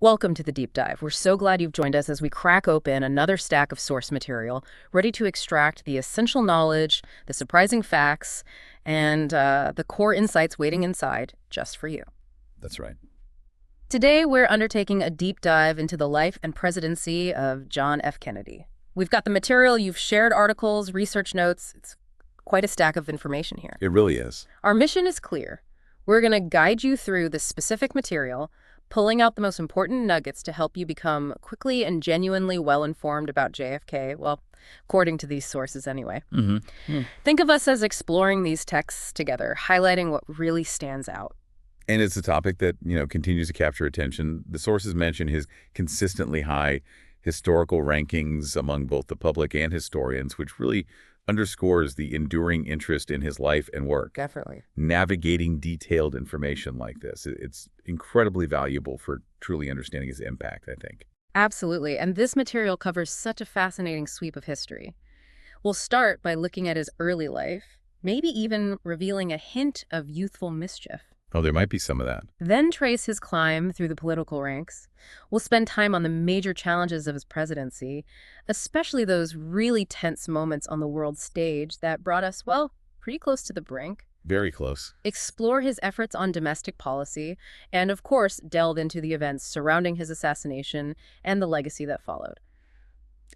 Welcome to the Deep Dive. We're so glad you've joined us as we crack open another stack of source material, ready to extract the essential knowledge, the surprising facts, and the core insights waiting inside just for you. That's right. Today, we're undertaking a deep dive into the life and presidency of John F. Kennedy. We've got the material, you've shared articles, research notes. It's quite a stack of information here. It really is. Our mission is clear. We're going to guide you through the specific material, pulling out the most important nuggets to help you become quickly and genuinely well-informed about JFK, well, according to these sources anyway. Think of us as exploring these texts together, highlighting what really stands out. And it's a topic that, continues to capture attention. The sources mention his consistently high historical rankings among both the public and historians, which really underscores the enduring interest in his life and work. Definitely. Navigating detailed information like this, it's incredibly valuable for truly understanding his impact, I think. Absolutely. And this material covers such a fascinating sweep of history. We'll start by looking at his early life, maybe even revealing a hint of youthful mischief. Oh, there might be some of that. Then trace his climb through the political ranks. We'll spend time on the major challenges of his presidency, especially those really tense moments on the world stage that brought us, well, pretty close to the brink. Very close. Explore his efforts on domestic policy, and of course, delve into the events surrounding his assassination and the legacy that followed.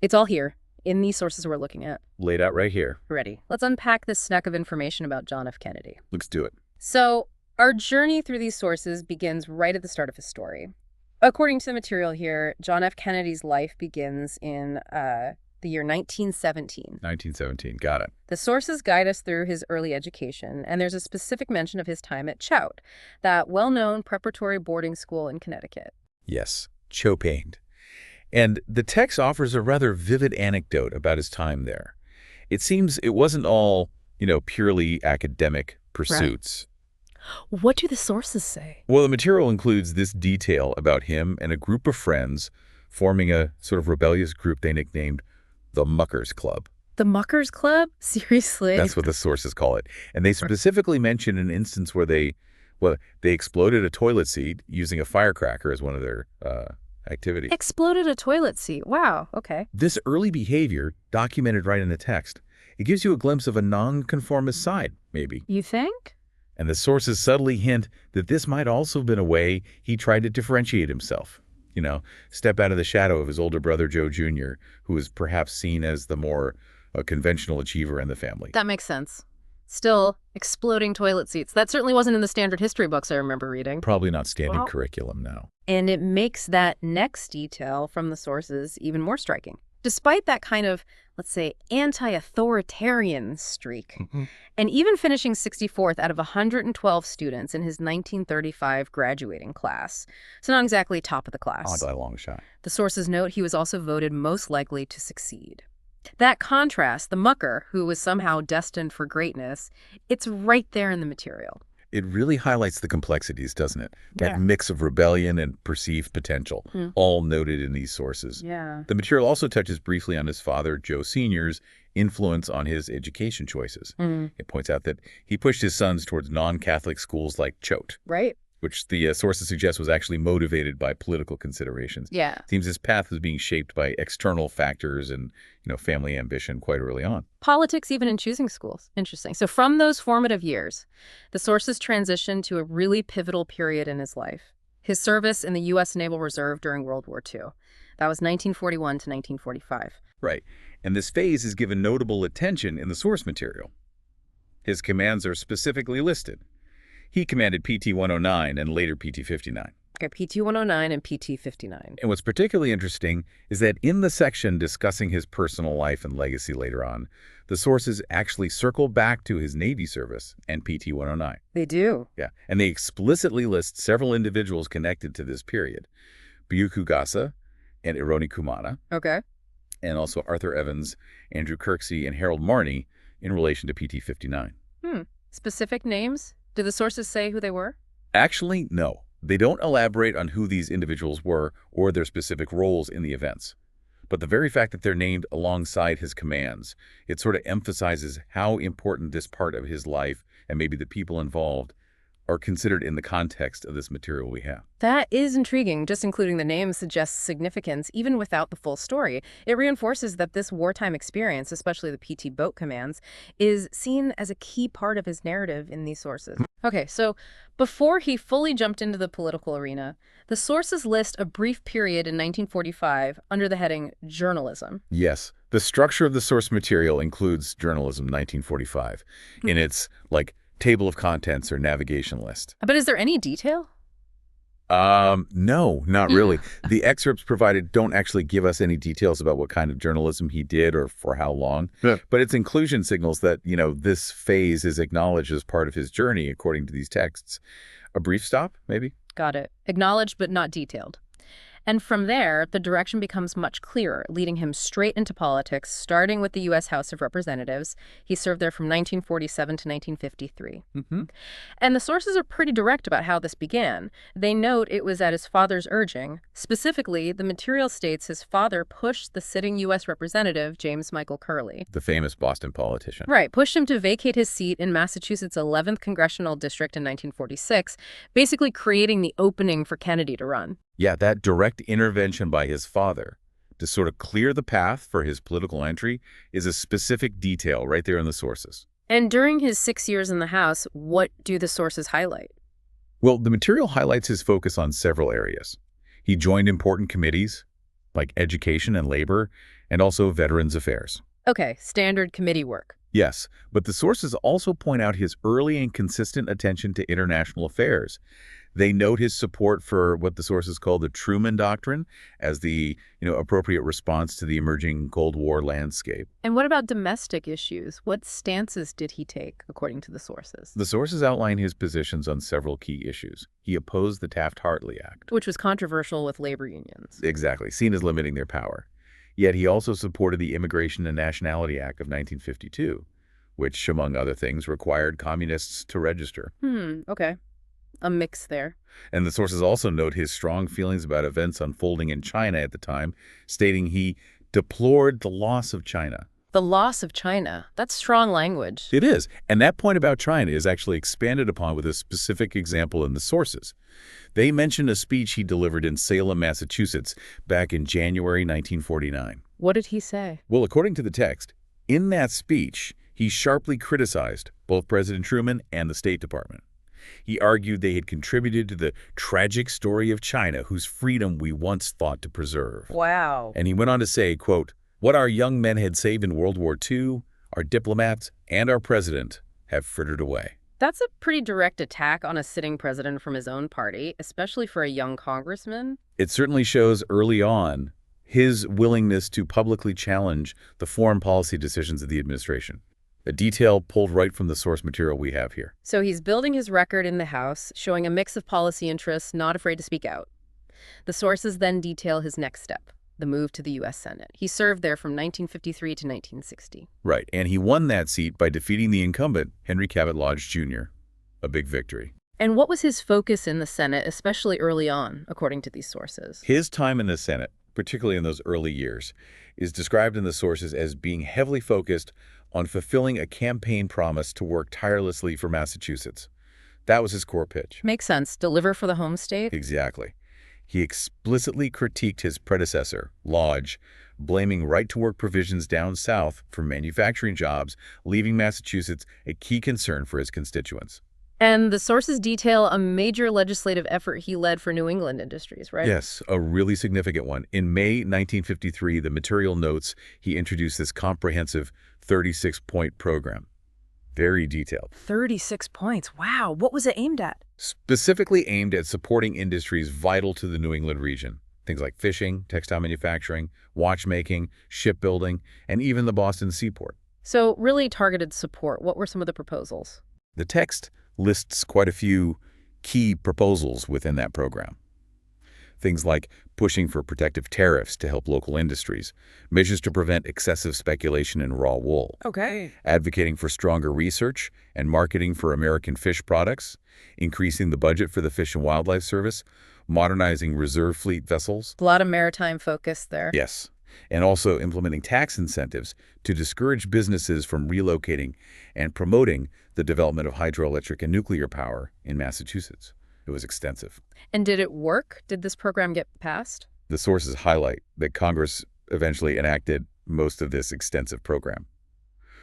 It's all here, in these sources we're looking at. Laid out right here. Ready. Let's unpack this snack of information about John F. Kennedy. Let's do it. So, our journey through these sources begins right at the start of his story. According to the material here, John F. Kennedy's life begins in the year 1917. 1917, got it. The sources guide us through his early education, and there's a specific mention of his time at Choate, that well-known preparatory boarding school in Connecticut. Yes, Chopin. And the text offers a rather vivid anecdote about his time there. It seems it wasn't all, purely academic pursuits. Right. What do the sources say? Well, the material includes this detail about him and a group of friends forming a sort of rebellious group they nicknamed the Muckers Club. The Muckers Club? Seriously? That's what the sources call it. And they specifically mention an instance where they exploded a toilet seat using a firecracker as one of their activities. Exploded a toilet seat. Wow, okay. This early behavior, documented right in the text, it gives you a glimpse of a nonconformist side, maybe. You think? And the sources subtly hint that this might also have been a way he tried to differentiate himself. Step out of the shadow of his older brother, Joe Jr., who was perhaps seen as the more conventional achiever in the family. That makes sense. Still, exploding toilet seats. That certainly wasn't in the standard history books I remember reading. Probably not standard curriculum now. And it makes that next detail from the sources even more striking. Despite that kind of, let's say, anti-authoritarian streak, and even finishing 64th out of 112 students in his 1935 graduating class, so not exactly top of the class. Odd by a long shot. The sources note he was also voted most likely to succeed. That contrast, the mucker, who was somehow destined for greatness, it's right there in the material. It really highlights the complexities, doesn't it? That mix of rebellion and perceived potential, all noted in these sources. Yeah. The material also touches briefly on his father, Joe Sr.'s, influence on his education choices. It points out that he pushed his sons towards non-Catholic schools like Choate. Right. Which the sources suggest was actually motivated by political considerations. Yeah. It seems his path was being shaped by external factors and, family ambition quite early on. Politics even in choosing schools. Interesting. So from those formative years, the sources transitioned to a really pivotal period in his life. His service in the U.S. Naval Reserve during World War II. That was 1941 to 1945. Right. And this phase is given notable attention in the source material. His commands are specifically listed. He commanded PT-109 and later PT-59. Okay, PT-109 and PT-59. And what's particularly interesting is that in the section discussing his personal life and legacy later on, the sources actually circle back to his Navy service and PT-109. They do? Yeah, and they explicitly list several individuals connected to this period. Byuku Gasa and Ironi Kumana. Okay. And also Arthur Evans, Andrew Kirksey, and Harold Marney in relation to PT-59. Specific names? Do the sources say who they were? Actually, no. They don't elaborate on who these individuals were or their specific roles in the events. But the very fact that they're named alongside his commands, it sort of emphasizes how important this part of his life and maybe the people involved are considered in the context of this material we have. That is intriguing. Just including the names suggests significance, even without the full story. It reinforces that this wartime experience, especially the PT boat commands, is seen as a key part of his narrative in these sources. Okay, so before he fully jumped into the political arena, the sources list a brief period in 1945 under the heading journalism. Yes, the structure of the source material includes journalism 1945 in its, table of contents or navigation list. But is there any detail? No, not really. The excerpts provided don't actually give us any details about what kind of journalism he did or for how long. Yeah. But its inclusion signals that, this phase is acknowledged as part of his journey, according to these texts. A brief stop, maybe? Got it. Acknowledged but not detailed. And from there, the direction becomes much clearer, leading him straight into politics, starting with the U.S. House of Representatives. He served there from 1947 to 1953. Mm-hmm. And the sources are pretty direct about how this began. They note it was at his father's urging. Specifically, the material states his father pushed the sitting U.S. Representative, James Michael Curley. The famous Boston politician. Right, pushed him to vacate his seat in Massachusetts' 11th Congressional District in 1946, basically creating the opening for Kennedy to run. Yeah, that direct intervention by his father to sort of clear the path for his political entry is a specific detail right there in the sources. And during his 6 years in the House, what do the sources highlight? Well, the material highlights his focus on several areas. He joined important committees like education and labor, and also Veterans Affairs. Okay, standard committee work. Yes, but the sources also point out his early and consistent attention to international affairs. They note his support for what the sources call the Truman Doctrine as the, appropriate response to the emerging Cold War landscape. And what about domestic issues? What stances did he take, according to the sources? The sources outline his positions on several key issues. He opposed the Taft-Hartley Act, Which was controversial with labor unions. exactly, seen as limiting their power. Yet he also supported the Immigration and Nationality Act of 1952, which, among other things, required communists to register. Okay. A mix there. And the sources also note his strong feelings about events unfolding in China at the time, stating he deplored the loss of China. The loss of China. That's strong language. It is. And that point about China is actually expanded upon with a specific example in the sources. They mention a speech he delivered in Salem, Massachusetts, back in January 1949. What did he say? Well, according to the text, in that speech, he sharply criticized both President Truman and the State Department. He argued they had contributed to the tragic story of China, whose freedom we once fought to preserve. Wow. And he went on to say, quote, "What our young men had saved in World War II, our diplomats and our president have frittered away." That's a pretty direct attack on a sitting president from his own party, especially for a young congressman. It certainly shows early on his willingness to publicly challenge the foreign policy decisions of the administration. A detail pulled right from the source material we have here. So he's building his record in the House, showing a mix of policy interests, not afraid to speak out. The sources then detail his next step, the move to the U.S. Senate. He served there from 1953 to 1960. Right, and he won that seat by defeating the incumbent, Henry Cabot Lodge, Jr., a big victory. And what was his focus in the Senate, especially early on, according to these sources? His time in the Senate, particularly in those early years, is described in the sources as being heavily focused on fulfilling a campaign promise to work tirelessly for Massachusetts. That was his core pitch. Makes sense. Deliver for the home state? Exactly. He explicitly critiqued his predecessor, Lodge, blaming right-to-work provisions down south for manufacturing jobs, leaving Massachusetts a key concern for his constituents. And the sources detail a major legislative effort he led for New England industries, right? Yes, a really significant one. In May 1953, the material notes he introduced this comprehensive 36-point program. Very detailed. 36 points. Wow. What was it aimed at? Specifically aimed at supporting industries vital to the New England region. Things like fishing, textile manufacturing, watchmaking, shipbuilding, and even the Boston seaport. So really targeted support. What were some of the proposals? The text lists quite a few key proposals within that program. Things like pushing for protective tariffs to help local industries, measures to prevent excessive speculation in raw wool, Okay. advocating for stronger research and marketing for American fish products, increasing the budget for the Fish and Wildlife Service, modernizing reserve fleet vessels. A lot of maritime focus there. Yes, and also implementing tax incentives to discourage businesses from relocating and promoting the development of hydroelectric and nuclear power in Massachusetts. It was extensive. And did it work? Did this program get passed? The sources highlight that Congress eventually enacted most of this extensive program.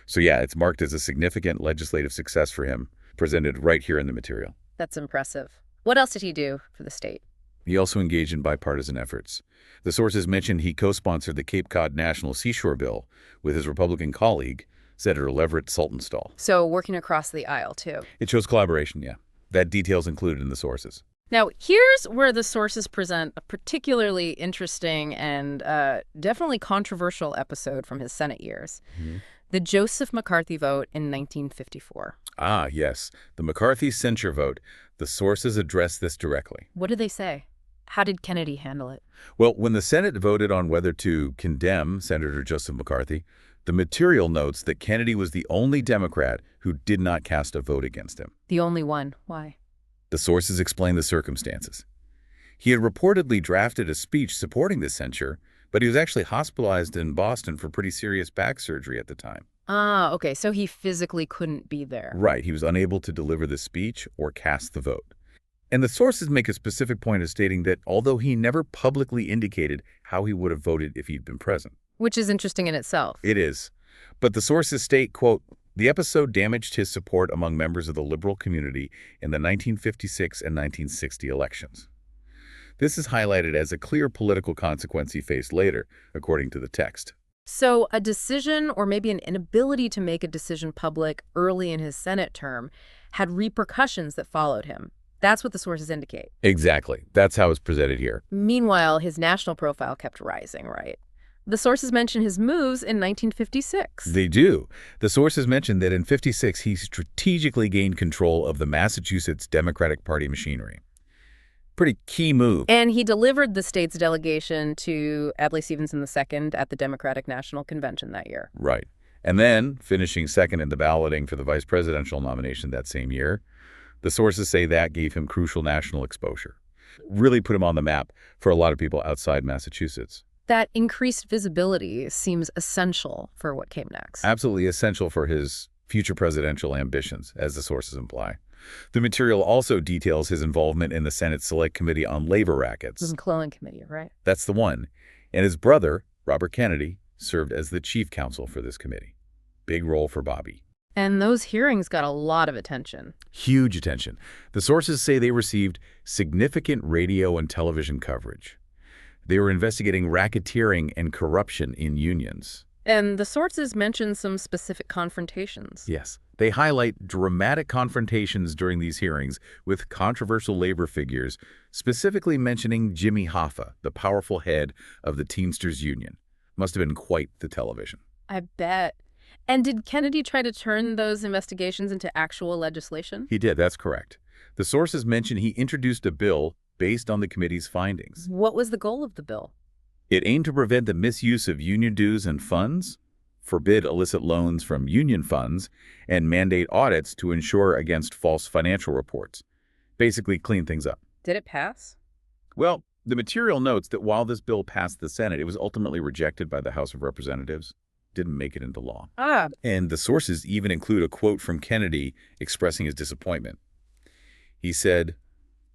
So yeah, it's marked as a significant legislative success for him, presented right here in the material. That's impressive. What else did he do for the state? He also engaged in bipartisan efforts. The sources mentioned he co-sponsored the Cape Cod National Seashore Bill with his Republican colleague, Senator Leverett Saltonstall. So working across the aisle, too. It shows collaboration, yeah. That detail's included in the sources. Now, here's where the sources present a particularly interesting and definitely controversial episode from his Senate years. The Joseph McCarthy vote in 1954. Ah, yes. The McCarthy censure vote. The sources address this directly. What did they say? How did Kennedy handle it? Well, when the Senate voted on whether to condemn Senator Joseph McCarthy, the material notes that Kennedy was the only Democrat who did not cast a vote against him. The only one. Why? The sources explain the circumstances. He had reportedly drafted a speech supporting the censure, but he was actually hospitalized in Boston for pretty serious back surgery at the time. Ah, okay, so he physically couldn't be there. Right, he was unable to deliver the speech or cast the vote. And the sources make a specific point of stating that although he never publicly indicated how he would have voted if he'd been present. Which is interesting in itself. It is. But the sources state, quote, the episode damaged his support among members of the liberal community in the 1956 and 1960 elections. This is highlighted as a clear political consequence he faced later, according to the text. So a decision, or maybe an inability to make a decision public early in his Senate term, had repercussions that followed him. That's what the sources indicate. Exactly. That's how it's presented here. Meanwhile, his national profile kept rising, right? The sources mention his moves in 1956. They do. The sources mention that in '56, he strategically gained control of the Massachusetts Democratic Party machinery. Pretty key move. And he delivered the state's delegation to Adlai Stevenson II at the Democratic National Convention that year. Right. And then, finishing second in the balloting for the vice presidential nomination that same year, the sources say that gave him crucial national exposure. Really put him on the map for a lot of people outside Massachusetts. That increased visibility seems essential for what came next. Absolutely essential for his future presidential ambitions, as the sources imply. The material also details his involvement in the Senate Select Committee on Labor Rackets. The McClellan Committee, right? That's the one. And his brother, Robert Kennedy, served as the chief counsel for this committee. Big role for Bobby. And those hearings got a lot of attention. Huge attention. The sources say they received significant radio and television coverage. They were investigating racketeering and corruption in unions. And the sources mention some specific confrontations. Yes. They highlight dramatic confrontations during these hearings with controversial labor figures, specifically mentioning Jimmy Hoffa, the powerful head of the Teamsters Union. Must have been quite the television. I bet. And did Kennedy try to turn those investigations into actual legislation? He did, that's correct. The sources mention he introduced a bill based on the committee's findings. What was the goal of the bill? It aimed to prevent the misuse of union dues and funds, forbid illicit loans from union funds, and mandate audits to ensure against false financial reports. Basically clean things up. Did it pass? Well, the material notes that while this bill passed the Senate, it was ultimately rejected by the House of Representatives. Didn't make it into law. And the sources even include a quote from Kennedy expressing his disappointment. He said,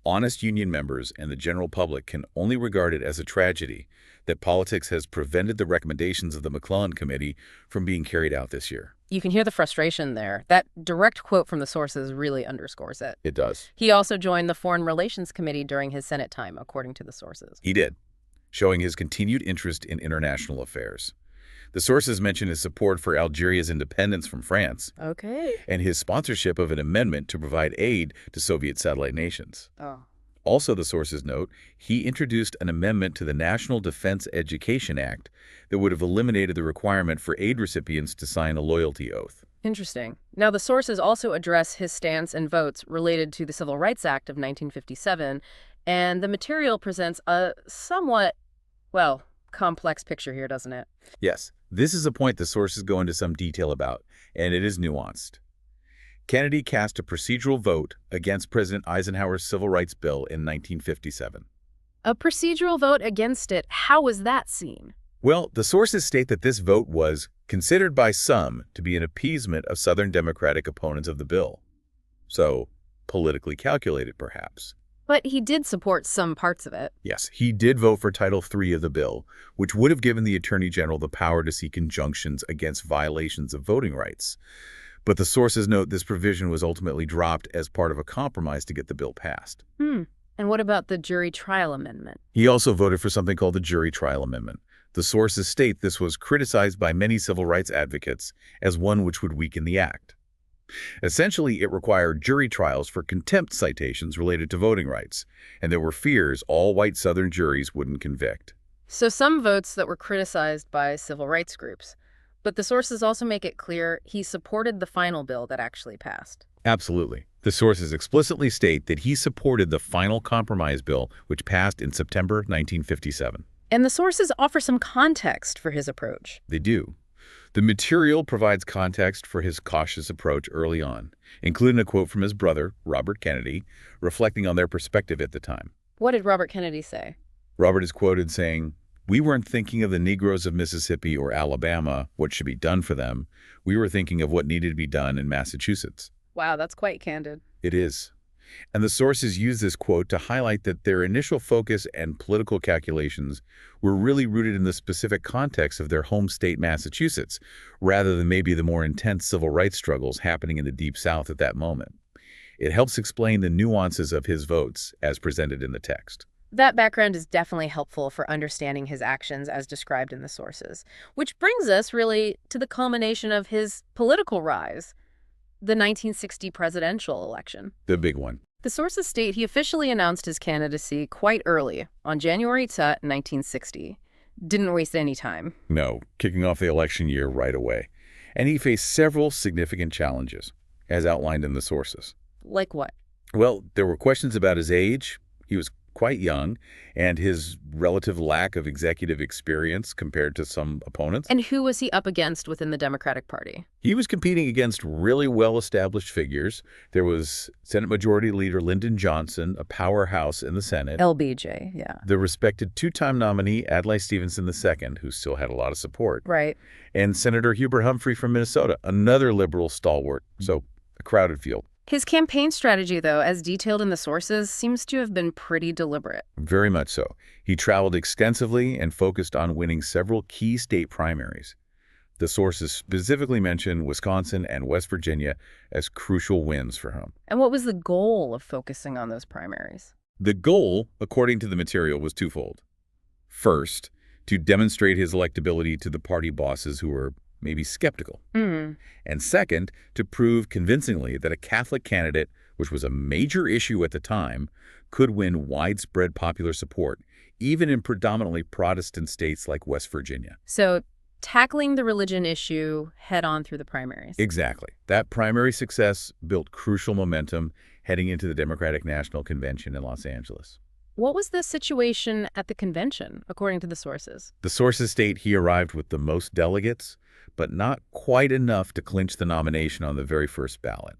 "Honest union members and the general public can only regard it as a tragedy that politics has prevented the recommendations of the McClellan Committee from being carried out this year." You can hear the frustration there. That direct quote from the sources really underscores it. It does. He also joined the Foreign Relations Committee during his Senate time, according to the sources. He did, showing his continued interest in international affairs. The sources mention his support for Algeria's independence from France. Okay. And his sponsorship of an amendment to provide aid to Soviet satellite nations. Oh. Also, the sources note, he introduced an amendment to the National Defense Education Act that would have eliminated the requirement for aid recipients to sign a loyalty oath. Interesting. Now, the sources also address his stance and votes related to the Civil Rights Act of 1957, and the material presents a somewhat, well, complex picture here, doesn't it? Yes, this is a point the sources go into some detail about, and it is nuanced. Kennedy cast a procedural vote against President Eisenhower's Civil Rights Bill in 1957. A procedural vote against it. How was that seen? Well, the sources state that this vote was considered by some to be an appeasement of Southern Democratic opponents of the bill. So, politically calculated, perhaps. But he did support some parts of it. Yes, he did vote for Title III of the bill, which would have given the Attorney General the power to seek injunctions against violations of voting rights. But the sources note this provision was ultimately dropped as part of a compromise to get the bill passed. And what about the jury trial amendment? He also voted for something called the jury trial amendment. The sources state this was criticized by many civil rights advocates as one which would weaken the act. Essentially, it required jury trials for contempt citations related to voting rights, and there were fears all white Southern juries wouldn't convict. So some votes that were criticized by civil rights groups. But the sources also make it clear he supported the final bill that actually passed. Absolutely. The sources explicitly state that he supported the final compromise bill, which passed in September 1957. And the sources offer some context for his approach. They do. The material provides context for his cautious approach early on, including a quote from his brother, Robert Kennedy, reflecting on their perspective at the time. What did Robert Kennedy say? Robert is quoted saying, "We weren't thinking of the Negroes of Mississippi or Alabama, what should be done for them. We were thinking of what needed to be done in Massachusetts." Wow, that's quite candid. It is. And the sources use this quote to highlight that their initial focus and political calculations were really rooted in the specific context of their home state, Massachusetts, rather than maybe the more intense civil rights struggles happening in the Deep South at that moment. It helps explain the nuances of his votes as presented in the text. That background is definitely helpful for understanding his actions as described in the sources, which brings us really to the culmination of his political rise, the 1960 presidential election. The big one. The sources state he officially announced his candidacy quite early, on January 10, 1960. Didn't waste any time. No, kicking off the election year right away. And he faced several significant challenges, as outlined in the sources. Like what? Well, there were questions about his age. He was quite young, and his relative lack of executive experience compared to some opponents. And who was he up against within the Democratic Party? He was competing against really well-established figures. There was Senate Majority Leader Lyndon Johnson, a powerhouse in the Senate. LBJ, yeah. The respected two-time nominee Adlai Stevenson II, who still had a lot of support. Right. And Senator Hubert Humphrey from Minnesota, another liberal stalwart. So, a crowded field. His campaign strategy, though, as detailed in the sources, seems to have been pretty deliberate. Very much so. He traveled extensively and focused on winning several key state primaries. The sources specifically mention Wisconsin and West Virginia as crucial wins for him. And what was the goal of focusing on those primaries? The goal, according to the material, was twofold. First, to demonstrate his electability to the party bosses who were maybe skeptical. And second, to prove convincingly that a Catholic candidate, which was a major issue at the time, could win widespread popular support, even in predominantly Protestant states like West Virginia. So tackling the religion issue head-on through the primaries. Exactly. That primary success built crucial momentum heading into the Democratic National Convention in Los Angeles. What was the situation at the convention, according to the sources? The sources state he arrived with the most delegates, but not quite enough to clinch the nomination on the very first ballot.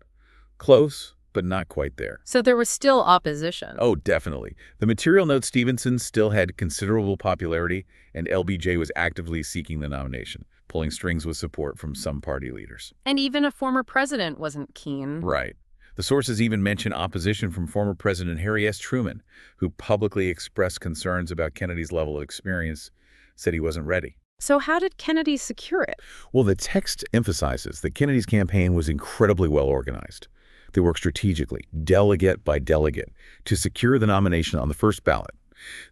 Close, but not quite there. So there was still opposition. Oh, definitely. The material notes Stevenson still had considerable popularity, and LBJ was actively seeking the nomination, pulling strings with support from some party leaders. And even a former president wasn't keen. Right. The sources even mention opposition from former President Harry S. Truman, who publicly expressed concerns about Kennedy's level of experience, said he wasn't ready. So how did Kennedy secure it? Well, the text emphasizes that Kennedy's campaign was incredibly well organized. They worked strategically, delegate by delegate, to secure the nomination on the first ballot.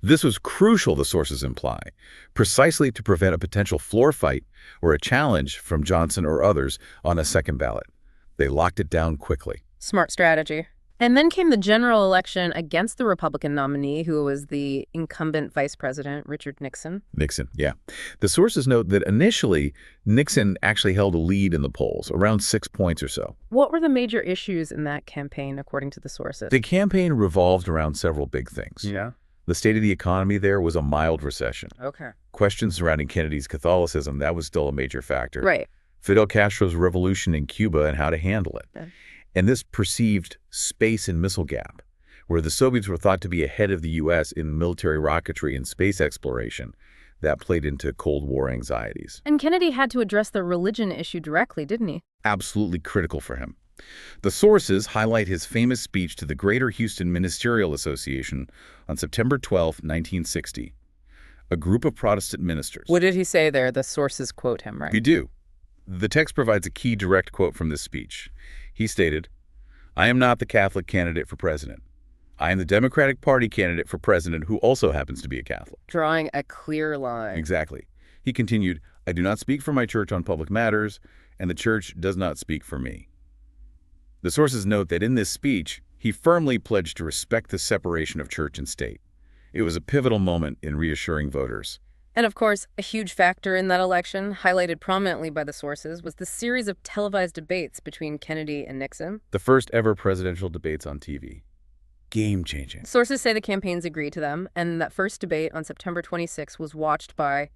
This was crucial, the sources imply, precisely to prevent a potential floor fight or a challenge from Johnson or others on a second ballot. They locked it down quickly. Smart strategy. And then came the general election against the Republican nominee, who was the incumbent vice president, Richard Nixon. Nixon, yeah. The sources note that initially, Nixon actually held a lead in the polls, around 6 points or so. What were the major issues in that campaign, according to the sources? The campaign revolved around several big things. Yeah. The state of the economy there was a mild recession. Okay. Questions surrounding Kennedy's Catholicism, that was still a major factor. Right. Fidel Castro's revolution in Cuba and how to handle it. Okay. And this perceived space and missile gap, where the Soviets were thought to be ahead of the U.S. in military rocketry and space exploration. That played into Cold War anxieties. And Kennedy had to address the religion issue directly, didn't he? Absolutely critical for him. The sources highlight his famous speech to the Greater Houston Ministerial Association on September 12, 1960. A group of Protestant ministers. What did he say there? The sources quote him, right? We do. The text provides a key direct quote from this speech. He stated, "I am not the Catholic candidate for president. I am the Democratic Party candidate for president who also happens to be a Catholic." Drawing a clear line. Exactly. He continued, "I do not speak for my church on public matters, and the church does not speak for me." The sources note that in this speech, he firmly pledged to respect the separation of church and state. It was a pivotal moment in reassuring voters. And of course, a huge factor in that election, highlighted prominently by the sources, was the series of televised debates between Kennedy and Nixon. The first ever presidential debates on TV. Game-changing. Sources say the campaigns agreed to them, and that first debate on September 26 was watched by,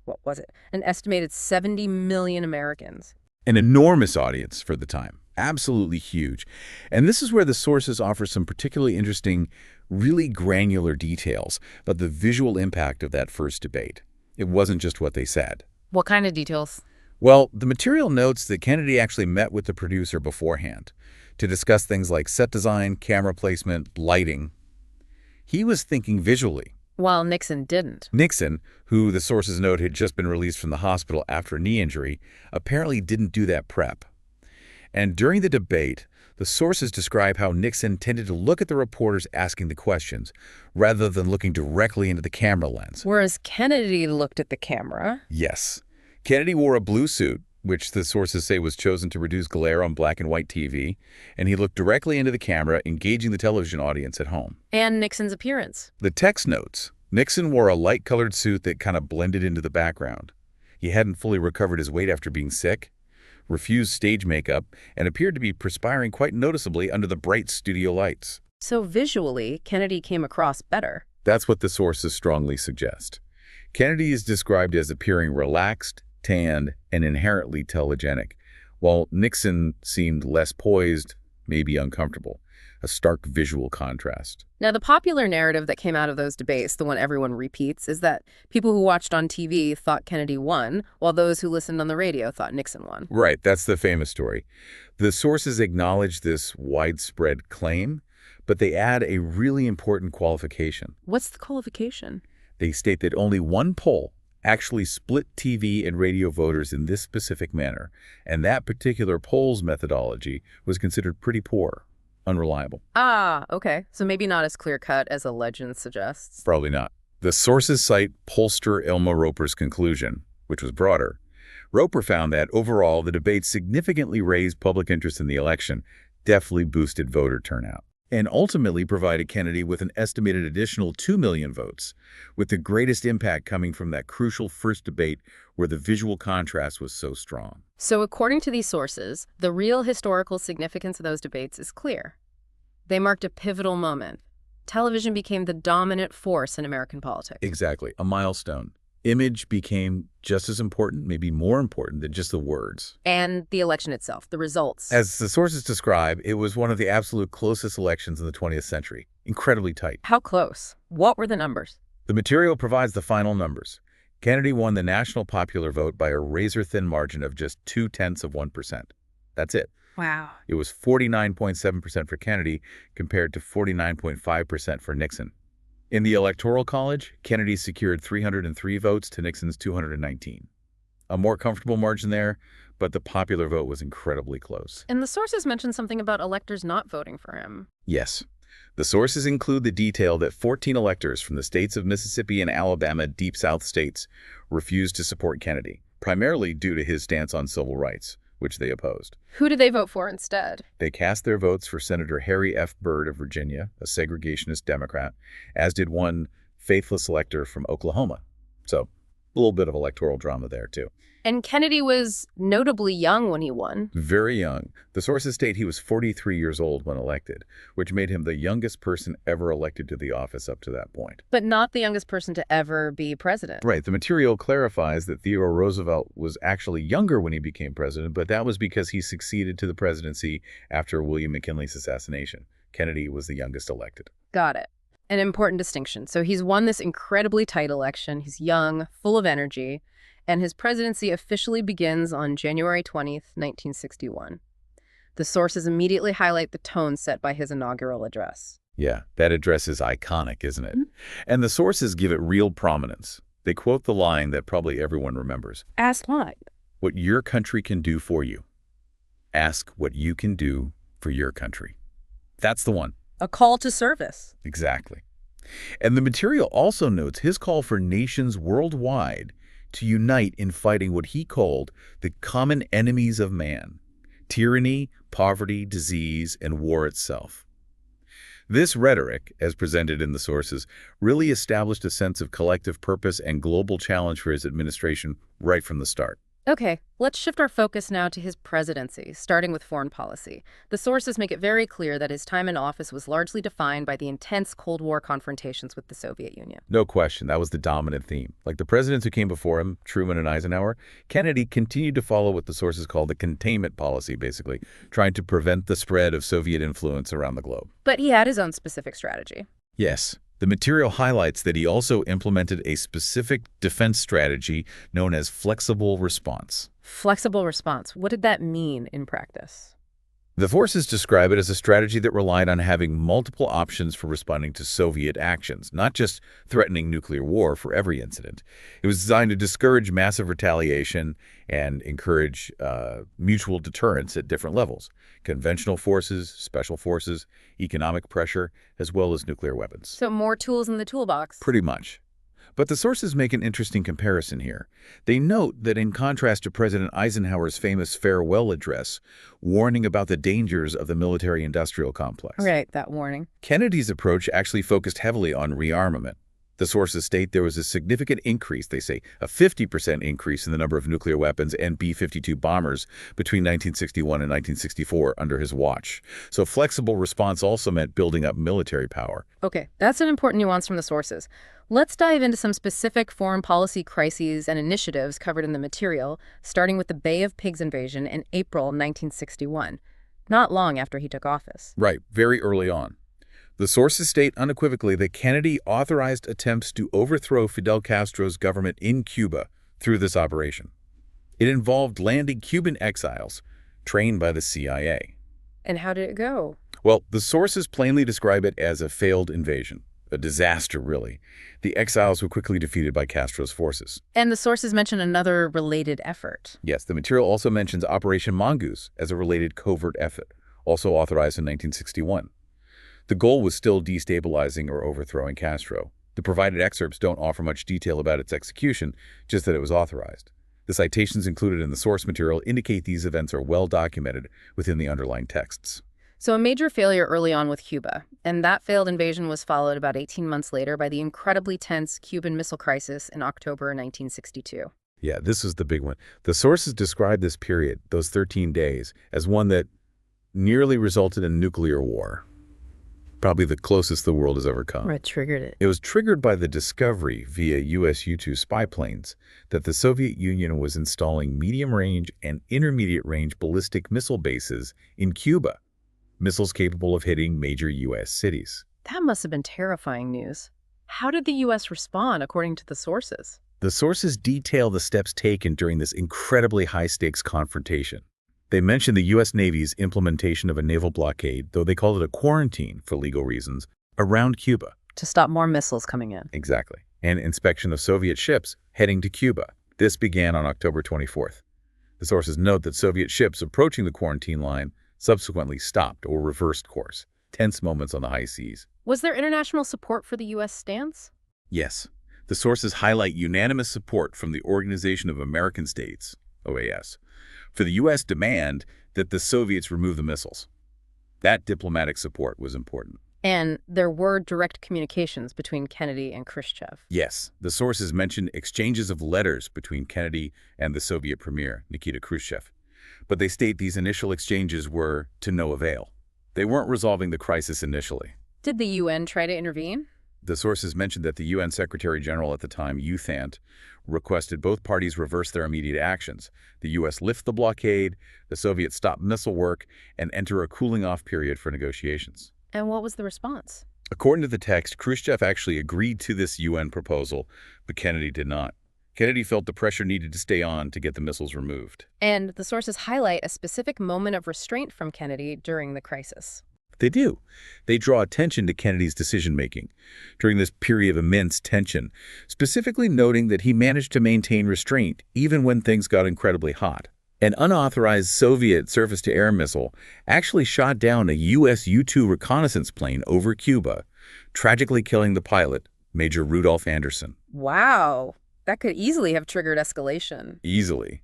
what was it, an estimated 70 million Americans. An enormous audience for the time. Absolutely huge. And this is where the sources offer some particularly interesting, really granular details about the visual impact of that first debate. It wasn't just what they said. What kind of details? Well, the material notes that Kennedy actually met with the producer beforehand to discuss things like set design, camera placement, lighting. He was thinking visually. While Nixon didn't. Nixon, who the sources note had just been released from the hospital after a knee injury, apparently didn't do that prep. And during the debate, the sources describe how Nixon tended to look at the reporters asking the questions, rather than looking directly into the camera lens. Whereas Kennedy looked at the camera. Yes. Kennedy wore a blue suit, which the sources say was chosen to reduce glare on black and white TV, and he looked directly into the camera, engaging the television audience at home. And Nixon's appearance. The text notes, Nixon wore a light-colored suit that kind of blended into the background. He hadn't fully recovered his weight after being sick, refused stage makeup, and appeared to be perspiring quite noticeably under the bright studio lights. So visually, Kennedy came across better. That's what the sources strongly suggest. Kennedy is described as appearing relaxed, tanned, and inherently telegenic, while Nixon seemed less poised, maybe uncomfortable. A stark visual contrast. Now, the popular narrative that came out of those debates, the one everyone repeats, is that people who watched on TV thought Kennedy won, while those who listened on the radio thought Nixon won. Right, that's the famous story. The sources acknowledge this widespread claim, but they add a really important qualification. What's the qualification? They state that only one poll actually split TV and radio voters in this specific manner, and that particular poll's methodology was considered pretty poor. Unreliable. Ah, okay. So maybe not as clear-cut as a legend suggests. Probably not. The sources cite pollster Elma Roper's conclusion, which was broader. Roper found that, overall, the debate significantly raised public interest in the election, definitely boosted voter turnout, and ultimately provided Kennedy with an estimated additional 2 million votes, with the greatest impact coming from that crucial first debate where the visual contrast was so strong. So according to these sources, the real historical significance of those debates is clear. They marked a pivotal moment. Television became the dominant force in American politics. Exactly, a milestone. Image became just as important, maybe more important than just the words. And the election itself, the results. As the sources describe, it was one of the absolute closest elections in the 20th century. Incredibly tight. How close? What were the numbers? The material provides the final numbers. Kennedy won the national popular vote by a razor-thin margin of just 0.2%. That's it. Wow. It was 49.7% for Kennedy compared to 49.5% for Nixon. In the Electoral College, Kennedy secured 303 votes to Nixon's 219. A more comfortable margin there, but the popular vote was incredibly close. And the sources mentioned something about electors not voting for him. Yes. The sources include the detail that 14 electors from the states of Mississippi and Alabama, Deep South states, refused to support Kennedy, primarily due to his stance on civil rights, which they opposed. Who did they vote for instead? They cast their votes for Senator Harry F. Byrd of Virginia, a segregationist Democrat, as did one faithless elector from Oklahoma. So, a little bit of electoral drama there, too. And Kennedy was notably young when he won. Very young. The sources state he was 43 years old when elected, which made him the youngest person ever elected to the office up to that point. But not the youngest person to ever be president. Right. The material clarifies that Theodore Roosevelt was actually younger when he became president, but that was because he succeeded to the presidency after William McKinley's assassination. Kennedy was the youngest elected. Got it. An important distinction. So he's won this incredibly tight election. He's young, full of energy, and his presidency officially begins on January 20th, 1961. The sources immediately highlight the tone set by his inaugural address. Yeah, that address is iconic, isn't it? And the sources give it real prominence. They quote the line that probably everyone remembers. Ask what? What your country can do for you. Ask what you can do for your country. That's the one. A call to service. Exactly. And the material also notes his call for nations worldwide to unite in fighting what he called the common enemies of man: tyranny, poverty, disease, and war itself. This rhetoric, as presented in the sources, really established a sense of collective purpose and global challenge for his administration right from the start. Okay, let's shift our focus now to his presidency, starting with foreign policy. The sources make it very clear that his time in office was largely defined by the intense Cold War confrontations with the Soviet Union. No question, that was the dominant theme. Like the presidents who came before him, Truman and Eisenhower, Kennedy continued to follow what the sources call the containment policy, basically, trying to prevent the spread of Soviet influence around the globe. But he had his own specific strategy. Yes. The material highlights that he also implemented a specific defense strategy known as flexible response. Flexible response. What did that mean in practice? The forces describe it as a strategy that relied on having multiple options for responding to Soviet actions, not just threatening nuclear war for every incident. It was designed to discourage massive retaliation and encourage mutual deterrence at different levels: conventional forces, special forces, economic pressure, as well as nuclear weapons. So more tools in the toolbox. Pretty much. But the sources make an interesting comparison here. They note that in contrast to President Eisenhower's famous farewell address, warning about the dangers of the military-industrial complex, Right, that warning. Kennedy's approach actually focused heavily on rearmament. The sources state there was a significant increase, they say, a 50% increase in the number of nuclear weapons and B-52 bombers between 1961 and 1964 under his watch. So flexible response also meant building up military power. Okay, that's an important nuance from the sources. Let's dive into some specific foreign policy crises and initiatives covered in the material, starting with the Bay of Pigs invasion in April 1961, not long after he took office. Right, very early on. The sources state unequivocally that Kennedy authorized attempts to overthrow Fidel Castro's government in Cuba through this operation. It involved landing Cuban exiles trained by the CIA. And how did it go? Well, the sources plainly describe it as a failed invasion. A disaster, really. The exiles were quickly defeated by Castro's forces. And the sources mention another related effort. Yes, the material also mentions Operation Mongoose as a related covert effort, also authorized in 1961. The goal was still destabilizing or overthrowing Castro. The provided excerpts don't offer much detail about its execution, just that it was authorized. The citations included in the source material indicate these events are well documented within the underlying texts. So a major failure early on with Cuba, and that failed invasion was followed about 18 months later by the incredibly tense Cuban Missile Crisis in October 1962. Yeah, this was the big one. The sources describe this period, those 13 days, as one that nearly resulted in nuclear war. Probably the closest the world has ever come. What triggered it? It was triggered by the discovery via U.S. U-2 spy planes that the Soviet Union was installing medium-range and intermediate-range ballistic missile bases in Cuba, missiles capable of hitting major U.S. cities. That must have been terrifying news. How did the U.S. respond, according to the sources? The sources detail the steps taken during this incredibly high-stakes confrontation. They mention the U.S. Navy's implementation of a naval blockade, though they called it a quarantine for legal reasons, around Cuba. To stop more missiles coming in. Exactly. And inspection of Soviet ships heading to Cuba. This began on October 24th. The sources note that Soviet ships approaching the quarantine line subsequently stopped or reversed course. Tense moments on the high seas. Was there international support for the U.S. stance? Yes. The sources highlight unanimous support from the Organization of American States, OAS, for the U.S. demand that the Soviets remove the missiles. That diplomatic support was important. And there were direct communications between Kennedy and Khrushchev. Yes, the sources mention exchanges of letters between Kennedy and the Soviet premier, Nikita Khrushchev. But they state these initial exchanges were to no avail. They weren't resolving the crisis initially. Did the UN try to intervene? The sources mentioned that the UN Secretary General at the time, U Thant, requested both parties reverse their immediate actions. The U.S. lift the blockade, the Soviets stop missile work, and enter a cooling-off period for negotiations. And what was the response? According to the text, Khrushchev actually agreed to this UN proposal, but Kennedy did not. Kennedy felt the pressure needed to stay on to get the missiles removed. And the sources highlight a specific moment of restraint from Kennedy during the crisis. They do. They draw attention to Kennedy's decision-making during this period of immense tension, specifically noting that he managed to maintain restraint even when things got incredibly hot. An unauthorized Soviet surface-to-air missile actually shot down a U.S. U-2 reconnaissance plane over Cuba, tragically killing the pilot, Major Rudolph Anderson. Wow, that could easily have triggered escalation. Easily.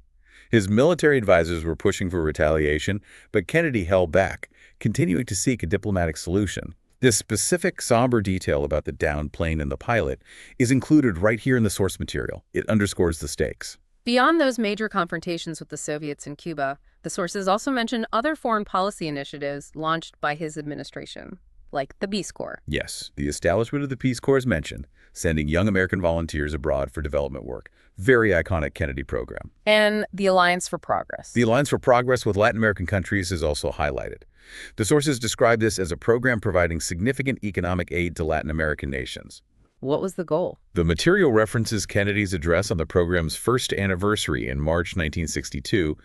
His military advisors were pushing for retaliation, but Kennedy held back, continuing to seek a diplomatic solution. This specific, somber detail about the downed plane and the pilot is included right here in the source material. It underscores the stakes. Beyond those major confrontations with the Soviets in Cuba, the sources also mention other foreign policy initiatives launched by his administration, like the Peace Corps. Yes, the establishment of the Peace Corps is mentioned, sending young American volunteers abroad for development work. Very iconic Kennedy program. And the Alliance for Progress. The Alliance for Progress with Latin American countries is also highlighted. The sources describe this as a program providing significant economic aid to Latin American nations. What was the goal? The material references Kennedy's address on the program's first anniversary in March 1962,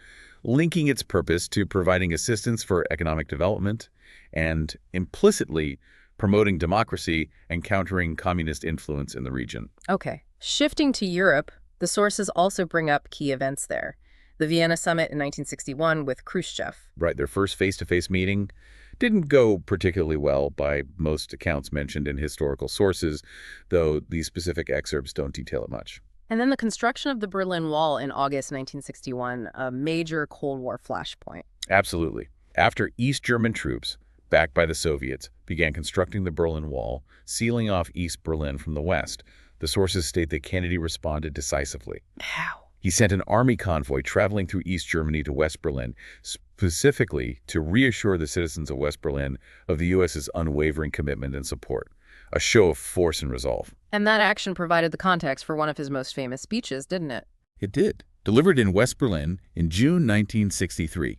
linking its purpose to providing assistance for economic development and, implicitly, promoting democracy and countering communist influence in the region. Okay. Shifting to Europe, the sources also bring up key events there. The Vienna Summit in 1961 with Khrushchev. Right, their first face-to-face meeting didn't go particularly well by most accounts mentioned in historical sources, though these specific excerpts don't detail it much. And then the construction of the Berlin Wall in August 1961, a major Cold War flashpoint. Absolutely. After East German troops, backed by the Soviets, began constructing the Berlin Wall, sealing off East Berlin from the West, the sources state that Kennedy responded decisively. How? He sent an army convoy traveling through East Germany to West Berlin, specifically to reassure the citizens of West Berlin of the U.S.'s unwavering commitment and support, a show of force and resolve. And that action provided the context for one of his most famous speeches, didn't it? It did. Delivered in West Berlin in June 1963.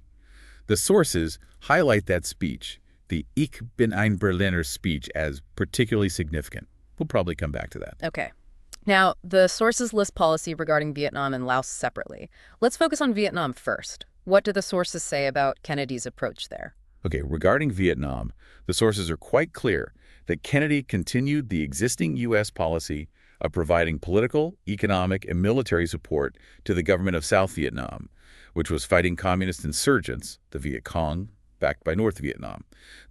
The sources highlight that speech, the Ich bin ein Berliner speech, as particularly significant. We'll probably come back to that. Okay. Now, the sources list policy regarding Vietnam and Laos separately. Let's focus on Vietnam first. What do the sources say about Kennedy's approach there? Okay, regarding Vietnam, the sources are quite clear that Kennedy continued the existing U.S. policy of providing political, economic, and military support to the government of South Vietnam, which was fighting communist insurgents, the Viet Cong, backed by North Vietnam.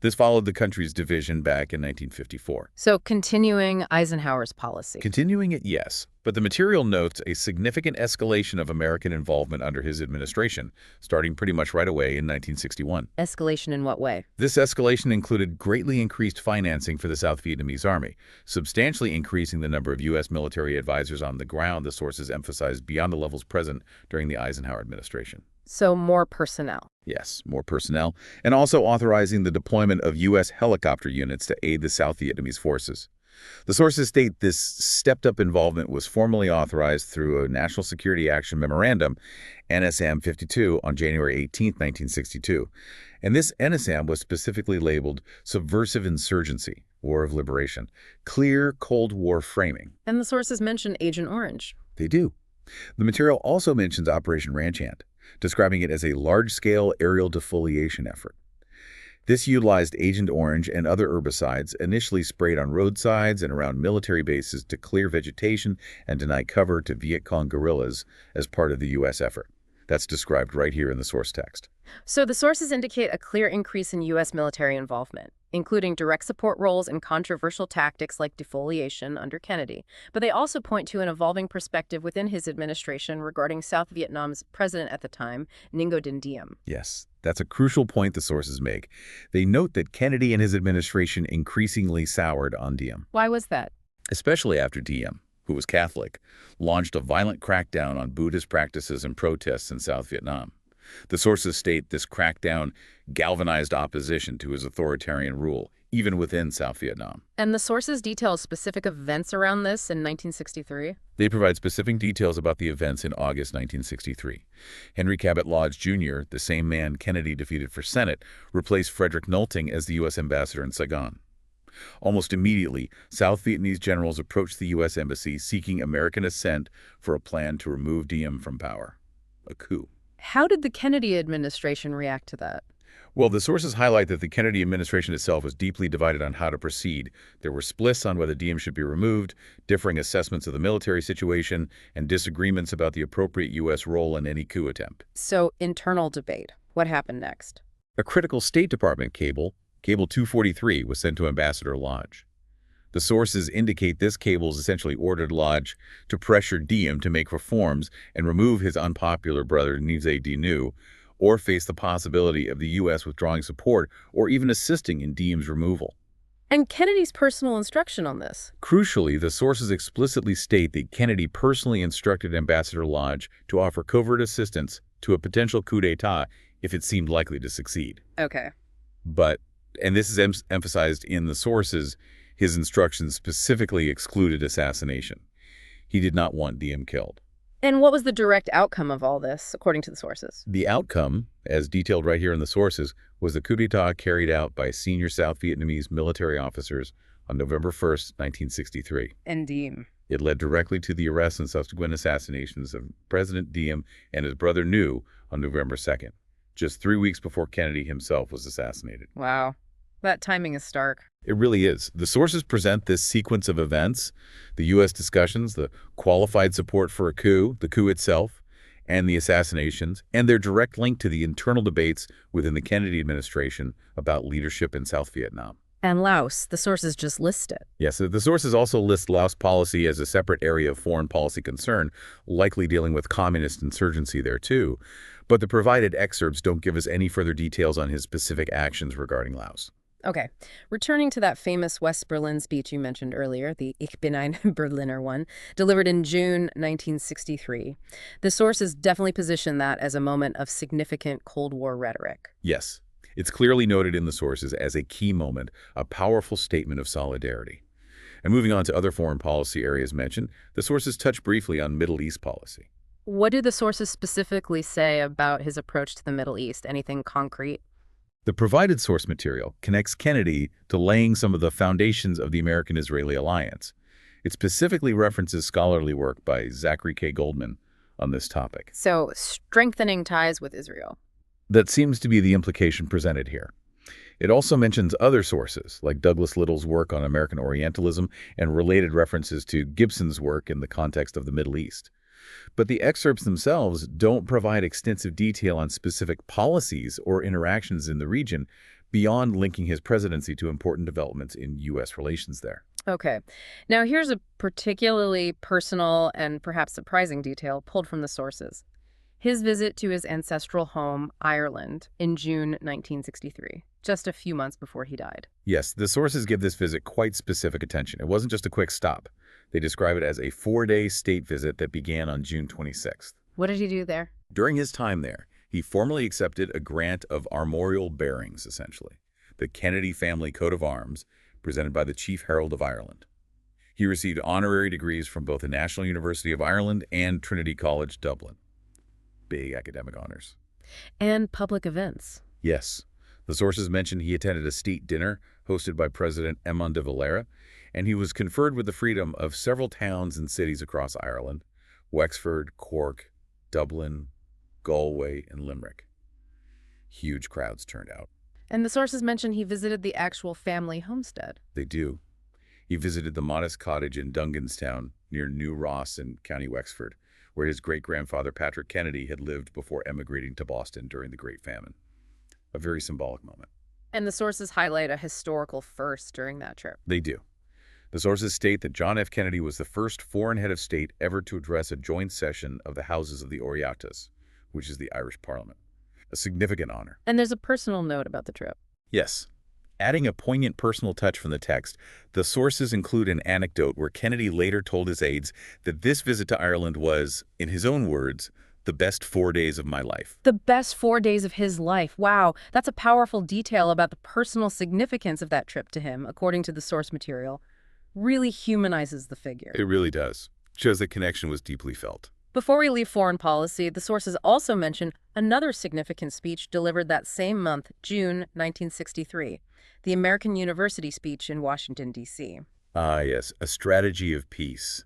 This followed the country's division back in 1954. So continuing Eisenhower's policy. Continuing it, yes, but the material notes a significant escalation of American involvement under his administration, starting pretty much right away in 1961. Escalation in what way? This escalation included greatly increased financing for the South Vietnamese army, substantially increasing the number of U.S. military advisors on the ground, the sources emphasized, beyond the levels present during the Eisenhower administration. So more personnel. Yes, more personnel, and also authorizing the deployment of U.S. helicopter units to aid the South Vietnamese forces. The sources state this stepped-up involvement was formally authorized through a National Security Action Memorandum, NSM 52, on January 18, 1962. And this NSM was specifically labeled Subversive Insurgency, War of Liberation, clear Cold War framing. And the sources mention Agent Orange. They do. The material also mentions Operation Ranch Hand, describing it as a large-scale aerial defoliation effort. This utilized Agent Orange and other herbicides initially sprayed on roadsides and around military bases to clear vegetation and deny cover to Viet Cong guerrillas as part of the U.S. effort. That's described right here in the source text. So the sources indicate a clear increase in U.S. military involvement, including direct support roles in controversial tactics like defoliation under Kennedy. But they also point to an evolving perspective within his administration regarding South Vietnam's president at the time, Ngo Dinh Diem. Yes, that's a crucial point the sources make. They note that Kennedy and his administration increasingly soured on Diem. Why was that? Especially after Diem, who was Catholic, launched a violent crackdown on Buddhist practices and protests in South Vietnam. The sources state this crackdown galvanized opposition to his authoritarian rule, even within South Vietnam. And the sources detail specific events around this in 1963? They provide specific details about the events in August 1963. Henry Cabot Lodge Jr., the same man Kennedy defeated for Senate, replaced Frederick Nolting as the U.S. ambassador in Saigon. Almost immediately, South Vietnamese generals approached the U.S. Embassy seeking American assent for a plan to remove Diem from power. A coup. How did the Kennedy administration react to that? Well, the sources highlight that the Kennedy administration itself was deeply divided on how to proceed. There were splits on whether Diem should be removed, differing assessments of the military situation, and disagreements about the appropriate U.S. role in any coup attempt. So, internal debate. What happened next? A critical State Department cable, Cable 243, was sent to Ambassador Lodge. The sources indicate this cable essentially ordered Lodge to pressure Diem to make reforms and remove his unpopular brother Nize Dinu, or face the possibility of the U.S. withdrawing support or even assisting in Diem's removal. And Kennedy's personal instruction on this? Crucially, the sources explicitly state that Kennedy personally instructed Ambassador Lodge to offer covert assistance to a potential coup d'etat if it seemed likely to succeed. Okay. But, and this is emphasized in the sources, his instructions specifically excluded assassination. He did not want Diem killed. And what was the direct outcome of all this, according to the sources? The outcome, as detailed right here in the sources, was the coup d'etat carried out by senior South Vietnamese military officers on November 1st, 1963. And Diem. It led directly to the arrest and subsequent assassinations of President Diem and his brother Nhu on November 2nd, just 3 weeks before Kennedy himself was assassinated. Wow. That timing is stark. It really is. The sources present this sequence of events, the U.S. discussions, the qualified support for a coup, the coup itself, and the assassinations, and their direct link to the internal debates within the Kennedy administration about leadership in South Vietnam. And Laos, the sources just list it. Yes, the sources also list Laos policy as a separate area of foreign policy concern, likely dealing with communist insurgency there too. But the provided excerpts don't give us any further details on his specific actions regarding Laos. Okay, returning to that famous West Berlin speech you mentioned earlier, the Ich bin ein Berliner one, delivered in June 1963. The sources definitely position that as a moment of significant Cold War rhetoric. Yes, it's clearly noted in the sources as a key moment, a powerful statement of solidarity. And moving on to other foreign policy areas mentioned, the sources touch briefly on Middle East policy. What do the sources specifically say about his approach to the Middle East? Anything concrete? The provided source material connects Kennedy to laying some of the foundations of the American-Israeli alliance. It specifically references scholarly work by Zachary K. Goldman on this topic. So, strengthening ties with Israel. That seems to be the implication presented here. It also mentions other sources, like Douglas Little's work on American Orientalism and related references to Gibson's work in the context of the Middle East. But the excerpts themselves don't provide extensive detail on specific policies or interactions in the region beyond linking his presidency to important developments in U.S. relations there. Okay. Now, here's a particularly personal and perhaps surprising detail pulled from the sources. His visit to his ancestral home, Ireland, in June 1963, just a few months before he died. Yes, the sources give this visit quite specific attention. It wasn't just a quick stop. They describe it as a 4-day state visit that began on June 26th. What did he do there? During his time there, he formally accepted a grant of armorial bearings, essentially, the Kennedy family coat of arms, presented by the Chief Herald of Ireland. He received honorary degrees from both the National University of Ireland and Trinity College, Dublin. Big academic honors. And public events. Yes. The sources mention he attended a state dinner hosted by President Eamon de Valera, and he was conferred with the freedom of several towns and cities across Ireland: Wexford, Cork, Dublin, Galway, and Limerick. Huge crowds turned out. And the sources mention he visited the actual family homestead. They do. He visited the modest cottage in Dunganstown near New Ross in County Wexford, where his great-grandfather Patrick Kennedy had lived before emigrating to Boston during the Great Famine. A very symbolic moment. And the sources highlight a historical first during that trip. They do. The sources state that John F. Kennedy was the first foreign head of state ever to address a joint session of the Houses of the Oireachtas, which is the Irish Parliament. A significant honor. And there's a personal note about the trip. Yes. Adding a poignant personal touch from the text, the sources include an anecdote where Kennedy later told his aides that this visit to Ireland was, in his own words, the best 4 days of my life. The best 4 days of his life. Wow, that's a powerful detail about the personal significance of that trip to him, according to the source material. Really humanizes the figure. It really does. Shows that connection was deeply felt. Before we leave foreign policy, the sources also mention another significant speech delivered that same month, June 1963, the American University speech in Washington, D.C. Ah, yes, a strategy of peace.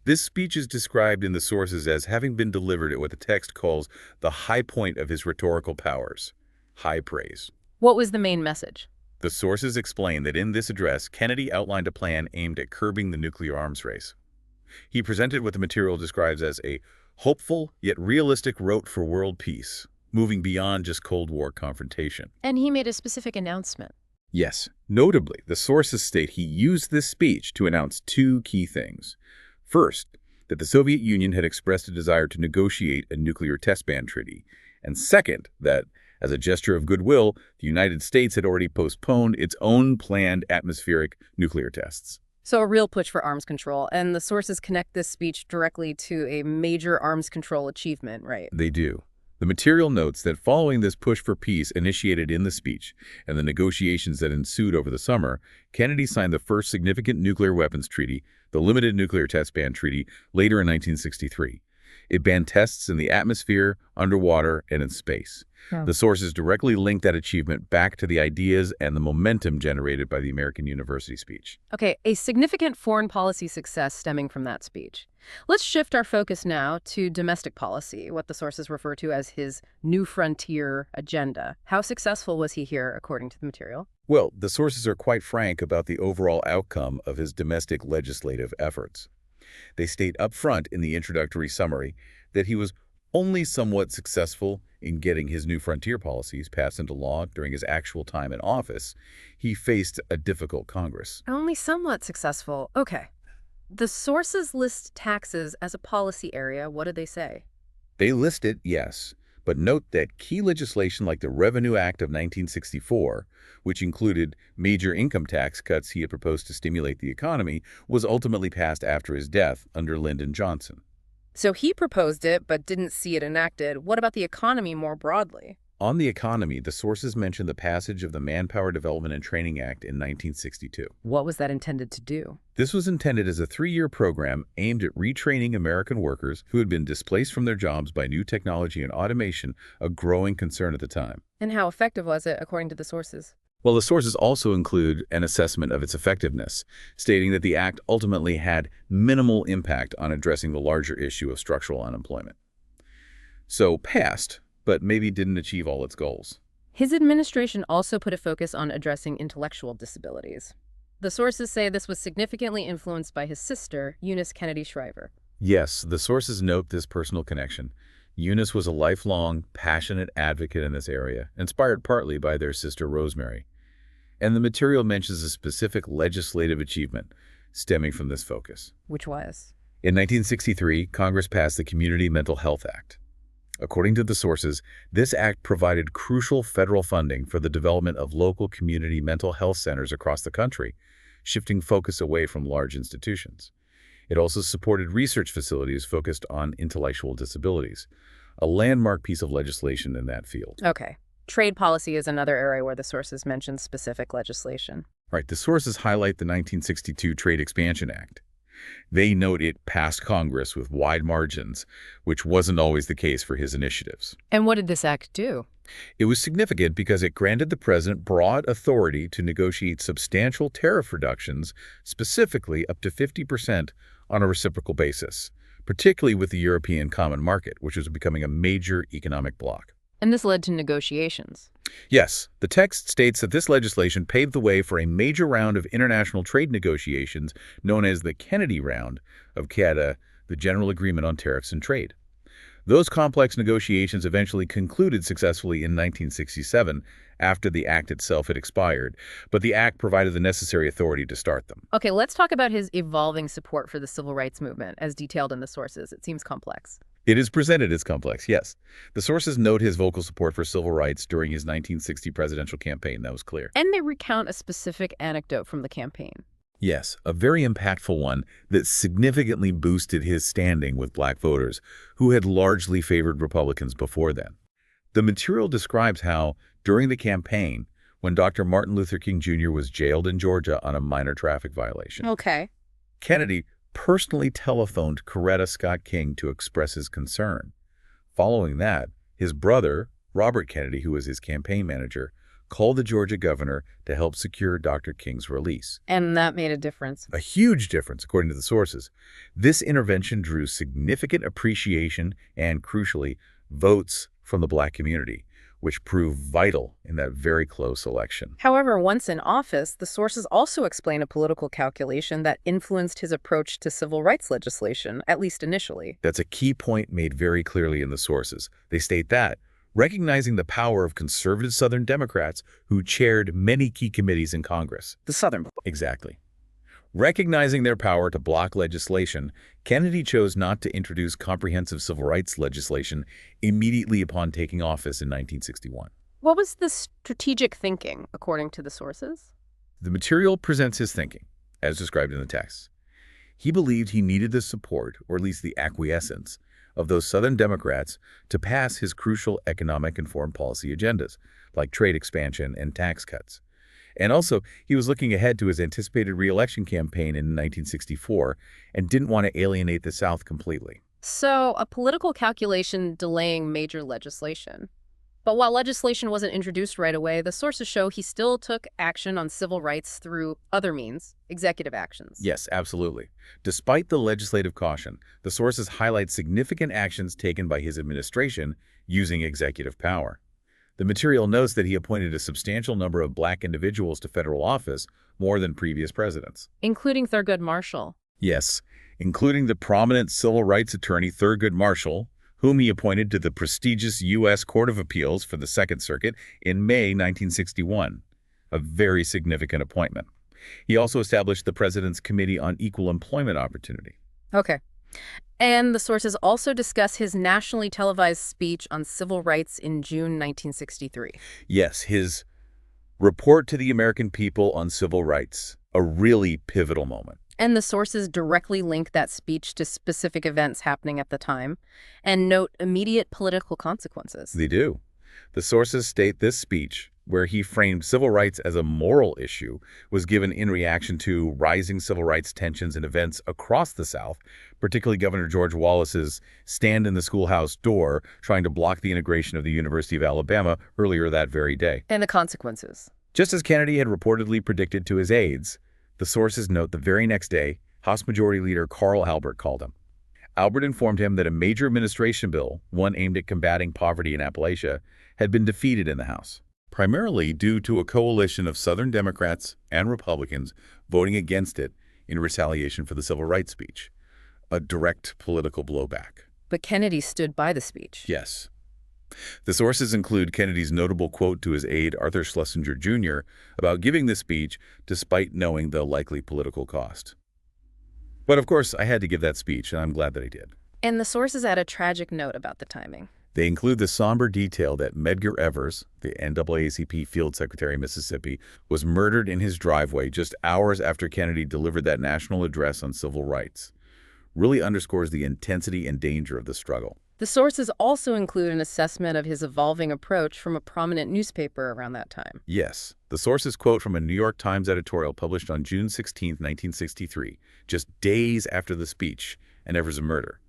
This speech is described in the sources as having been delivered at what the text calls the high point of his rhetorical powers, high praise. What was the main message? The sources explain that in this address, Kennedy outlined a plan aimed at curbing the nuclear arms race. He presented what the material describes as a hopeful yet realistic route for world peace, moving beyond just Cold War confrontation. And he made a specific announcement. Yes, notably, the sources state he used this speech to announce two key things. First, that the Soviet Union had expressed a desire to negotiate a nuclear test ban treaty. And second, that, as a gesture of goodwill, the United States had already postponed its own planned atmospheric nuclear tests. So a real push for arms control, and the sources connect this speech directly to a major arms control achievement, right? They do. The material notes that following this push for peace initiated in the speech and the negotiations that ensued over the summer, Kennedy signed the first significant nuclear weapons treaty, the Limited Nuclear Test Ban Treaty, later in 1963. It banned tests in the atmosphere, underwater, and in space. Yeah. The sources directly link that achievement back to the ideas and the momentum generated by the American University speech. Okay, a significant foreign policy success stemming from that speech. Let's shift our focus now to domestic policy, what the sources refer to as his New Frontier agenda. How successful was he here, according to the material? Well, the sources are quite frank about the overall outcome of his domestic legislative efforts. They state up front in the introductory summary that he was only somewhat successful in getting his New Frontier policies passed into law during his actual time in office. He faced a difficult Congress. Only somewhat successful. Okay. The sources list taxes as a policy area. What did they say? They list it, yes, but note that key legislation like the Revenue Act of 1964, which included major income tax cuts he had proposed to stimulate the economy, was ultimately passed after his death under Lyndon Johnson. So he proposed it, but didn't see it enacted. What about the economy more broadly? On the economy, the sources mention the passage of the Manpower Development and Training Act in 1962. What was that intended to do? This was intended as a 3-year program aimed at retraining American workers who had been displaced from their jobs by new technology and automation, a growing concern at the time. And how effective was it, according to the sources? Well, the sources also include an assessment of its effectiveness, stating that the act ultimately had minimal impact on addressing the larger issue of structural unemployment. So passed, but maybe didn't achieve all its goals. His administration also put a focus on addressing intellectual disabilities. The sources say this was significantly influenced by his sister, Eunice Kennedy Shriver. Yes, the sources note this personal connection. Eunice was a lifelong, passionate advocate in this area, inspired partly by their sister Rosemary. And the material mentions a specific legislative achievement stemming from this focus. Which was? In 1963, Congress passed the Community Mental Health Act. According to the sources, this act provided crucial federal funding for the development of local community mental health centers across the country, shifting focus away from large institutions. It also supported research facilities focused on intellectual disabilities, a landmark piece of legislation in that field. Okay. Trade policy is another area where the sources mention specific legislation. Right, the sources highlight the 1962 Trade Expansion Act. They note it passed Congress with wide margins, which wasn't always the case for his initiatives. And what did this act do? It was significant because it granted the president broad authority to negotiate substantial tariff reductions, specifically up to 50% on a reciprocal basis, particularly with the European Common Market, which was becoming a major economic bloc. And this led to negotiations. Yes, the text states that this legislation paved the way for a major round of international trade negotiations known as the Kennedy Round of CATA, the General Agreement on Tariffs and Trade. Those complex negotiations eventually concluded successfully in 1967 after the act itself had expired, but the act provided the necessary authority to start them. Okay, let's talk about his evolving support for the civil rights movement, as detailed in the sources. It seems complex. It is presented as complex, yes. The sources note his vocal support for civil rights during his 1960 presidential campaign. That was clear. And they recount a specific anecdote from the campaign. Yes, a very impactful one that significantly boosted his standing with black voters who had largely favored Republicans before then. The material describes how, during the campaign, when Dr. Martin Luther King Jr. was jailed in Georgia on a minor traffic violation, Okay. Kennedy personally telephoned Coretta Scott King to express his concern. Following that, his brother, Robert Kennedy, who was his campaign manager, called the Georgia governor to help secure Dr. King's release. And that made a difference. A huge difference, according to the sources. This intervention drew significant appreciation and, crucially, votes from the Black community, which proved vital in that very close election. However, once in office, the sources also explain a political calculation that influenced his approach to civil rights legislation, at least initially. That's a key point made very clearly in the sources. They state that, recognizing the power of conservative Southern Democrats who chaired many key committees in Congress. The Southern. Exactly. Recognizing their power to block legislation, Kennedy chose not to introduce comprehensive civil rights legislation immediately upon taking office in 1961. What was the strategic thinking, according to the sources? The material presents his thinking, as described in the text. He believed he needed the support, or at least the acquiescence, of those Southern Democrats to pass his crucial economic and foreign policy agendas, like trade expansion and tax cuts. And also, he was looking ahead to his anticipated re-election campaign in 1964 and didn't want to alienate the South completely. So, a political calculation delaying major legislation. But while legislation wasn't introduced right away, the sources show he still took action on civil rights through other means, executive actions. Yes, absolutely. Despite the legislative caution, the sources highlight significant actions taken by his administration using executive power. The material notes that he appointed a substantial number of Black individuals to federal office, more than previous presidents. Including Thurgood Marshall. Yes, including the prominent civil rights attorney Thurgood Marshall, whom he appointed to the prestigious U.S. Court of Appeals for the Second Circuit in May 1961, a very significant appointment. He also established the President's Committee on Equal Employment Opportunity. Okay. And the sources also discuss his nationally televised speech on civil rights in June 1963. Yes, his report to the American people on civil rights, a really pivotal moment. And the sources directly link that speech to specific events happening at the time and note immediate political consequences. They do. The sources state this speech, where he framed civil rights as a moral issue, was given in reaction to rising civil rights tensions and events across the South, particularly Governor George Wallace's stand in the schoolhouse door trying to block the integration of the University of Alabama earlier that very day. And the consequences. Just as Kennedy had reportedly predicted to his aides, the sources note the very next day, House Majority Leader Carl Albert called him. Albert informed him that a major administration bill, one aimed at combating poverty in Appalachia, had been defeated in the House, primarily due to a coalition of Southern Democrats and Republicans voting against it in retaliation for the civil rights speech, a direct political blowback. But Kennedy stood by the speech. Yes. The sources include Kennedy's notable quote to his aide, Arthur Schlesinger Jr., about giving the speech despite knowing the likely political cost. But of course, I had to give that speech, and I'm glad that I did. And the sources add a tragic note about the timing. They include the somber detail that Medgar Evers, the NAACP Field Secretary of Mississippi, was murdered in his driveway just hours after Kennedy delivered that national address on civil rights. Really underscores the intensity and danger of the struggle. The sources also include an assessment of his evolving approach from a prominent newspaper around that time. Yes. The sources quote from a New York Times editorial published on June 16, 1963, just days after the speech and Evers' murder.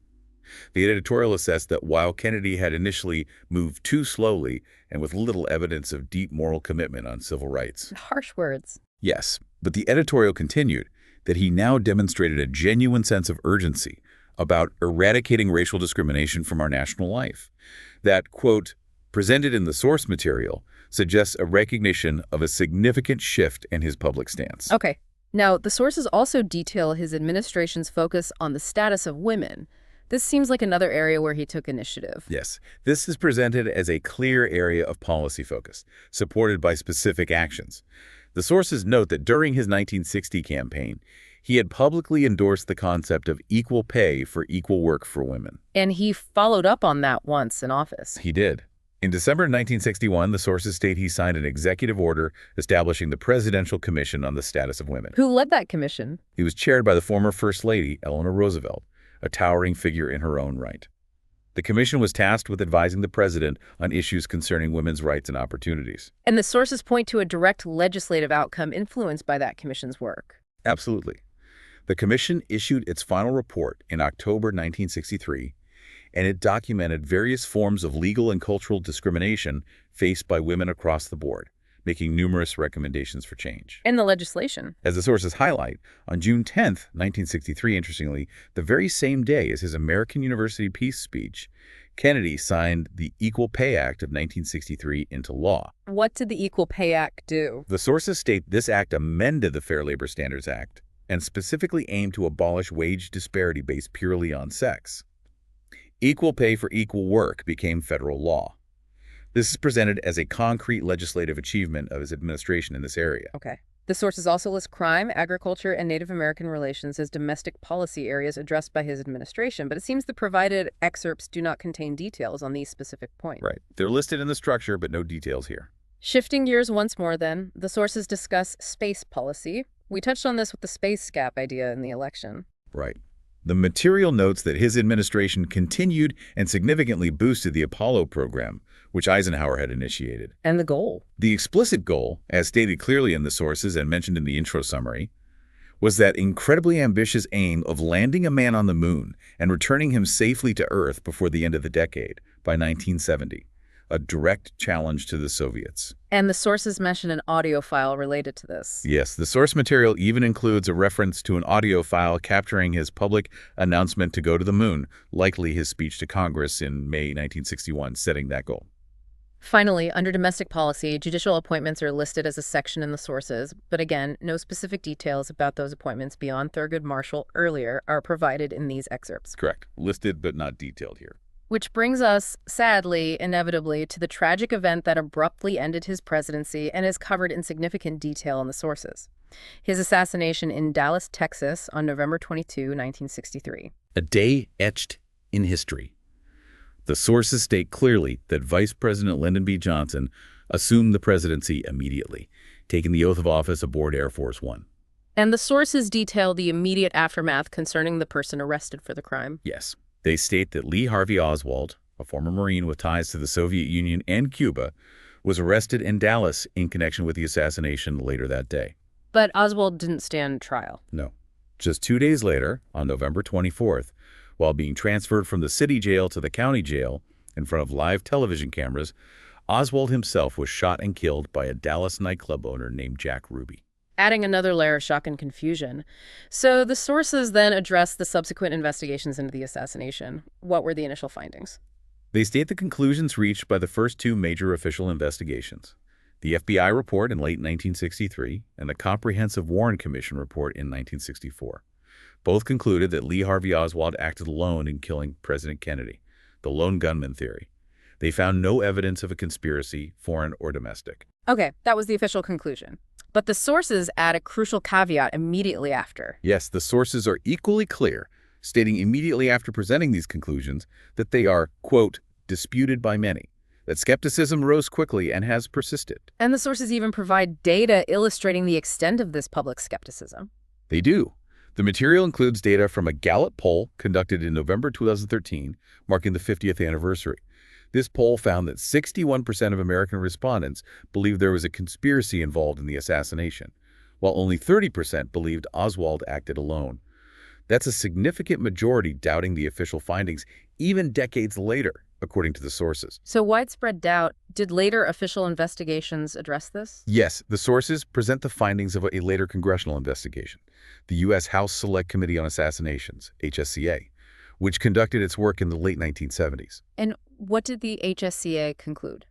The editorial assessed that while Kennedy had initially moved too slowly and with little evidence of deep moral commitment on civil rights. Harsh words. Yes, but the editorial continued that he now demonstrated a genuine sense of urgency about eradicating racial discrimination from our national life. That, quote, presented in the source material, suggests a recognition of a significant shift in his public stance. Okay. Now, the sources also detail his administration's focus on the status of women. This seems like another area where he took initiative. Yes, this is presented as a clear area of policy focus, supported by specific actions. The sources note that during his 1960 campaign, he had publicly endorsed the concept of equal pay for equal work for women. And he followed up on that once in office. He did. In December 1961, the sources state he signed an executive order establishing the Presidential Commission on the Status of Women. Who led that commission? He was chaired by the former First Lady, Eleanor Roosevelt, a towering figure in her own right. The commission was tasked with advising the president on issues concerning women's rights and opportunities. And the sources point to a direct legislative outcome influenced by that commission's work. Absolutely. The commission issued its final report in October 1963, and it documented various forms of legal and cultural discrimination faced by women across the board, making numerous recommendations for change. And the legislation. As the sources highlight, on June 10, 1963, interestingly, the very same day as his American University peace speech, Kennedy signed the Equal Pay Act of 1963 into law. What did the Equal Pay Act do? The sources state this act amended the Fair Labor Standards Act and specifically aimed to abolish wage disparity based purely on sex. Equal pay for equal work became federal law. This is presented as a concrete legislative achievement of his administration in this area. Okay. The sources also list crime, agriculture, and Native American relations as domestic policy areas addressed by his administration, but it seems the provided excerpts do not contain details on these specific points. Right. They're listed in the structure, but no details here. Shifting gears once more then, the sources discuss space policy. We touched on this with the space gap idea in the election. Right. The material notes that his administration continued and significantly boosted the Apollo program, which Eisenhower had initiated. And the goal. The explicit goal, as stated clearly in the sources and mentioned in the intro summary, was that incredibly ambitious aim of landing a man on the moon and returning him safely to Earth before the end of the decade, by 1970, a direct challenge to the Soviets. And the sources mention an audio file related to this. Yes, the source material even includes a reference to an audio file capturing his public announcement to go to the moon, likely his speech to Congress in May 1961, setting that goal. Finally, under domestic policy, judicial appointments are listed as a section in the sources, but again, no specific details about those appointments beyond Thurgood Marshall earlier are provided in these excerpts. Correct. Listed but not detailed here. Which brings us, sadly, inevitably, to the tragic event that abruptly ended his presidency and is covered in significant detail in the sources. His assassination in Dallas, Texas on November 22, 1963. A day etched in history. The sources state clearly that Vice President Lyndon B. Johnson assumed the presidency immediately, taking the oath of office aboard Air Force One. And the sources detail the immediate aftermath concerning the person arrested for the crime. Yes. They state that Lee Harvey Oswald, a former Marine with ties to the Soviet Union and Cuba, was arrested in Dallas in connection with the assassination later that day. But Oswald didn't stand trial. No. Just 2 days later, on November 24th, while being transferred from the city jail to the county jail in front of live television cameras, Oswald himself was shot and killed by a Dallas nightclub owner named Jack Ruby. Adding another layer of shock and confusion. So the sources then address the subsequent investigations into the assassination. What were the initial findings? They state the conclusions reached by the first two major official investigations, the FBI report in late 1963 and the Comprehensive Warren Commission report in 1964. Both concluded that Lee Harvey Oswald acted alone in killing President Kennedy, the lone gunman theory. They found no evidence of a conspiracy, foreign or domestic. Okay, that was the official conclusion. But the sources add a crucial caveat immediately after. Yes, the sources are equally clear, stating immediately after presenting these conclusions that they are, quote, disputed by many, that skepticism rose quickly and has persisted. And the sources even provide data illustrating the extent of this public skepticism. They do. The material includes data from a Gallup poll conducted in November 2013, marking the 50th anniversary. This poll found that 61% of American respondents believed there was a conspiracy involved in the assassination, while only 30% believed Oswald acted alone. That's a significant majority doubting the official findings, even decades later, according to the sources. So widespread doubt. Did later official investigations address this? Yes, the sources present the findings of a later congressional investigation, the U.S. House Select Committee on Assassinations, HSCA, which conducted its work in the late 1970s. And what did the HSCA conclude?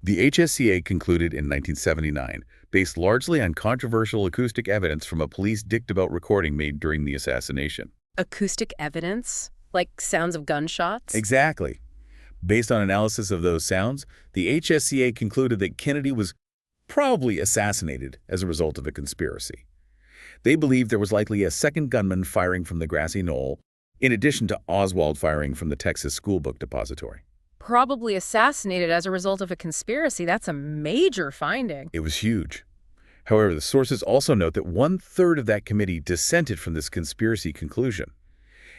The HSCA concluded in 1979, based largely on controversial acoustic evidence from a police dictabelt recording made during the assassination. Acoustic evidence? Like sounds of gunshots? Exactly. Based on analysis of those sounds, the HSCA concluded that Kennedy was probably assassinated as a result of a conspiracy. They believed there was likely a second gunman firing from the grassy knoll, in addition to Oswald firing from the Texas schoolbook depository. Probably assassinated as a result of a conspiracy. That's a major finding. It was huge. However, the sources also note that 1/3 of that committee dissented from this conspiracy conclusion.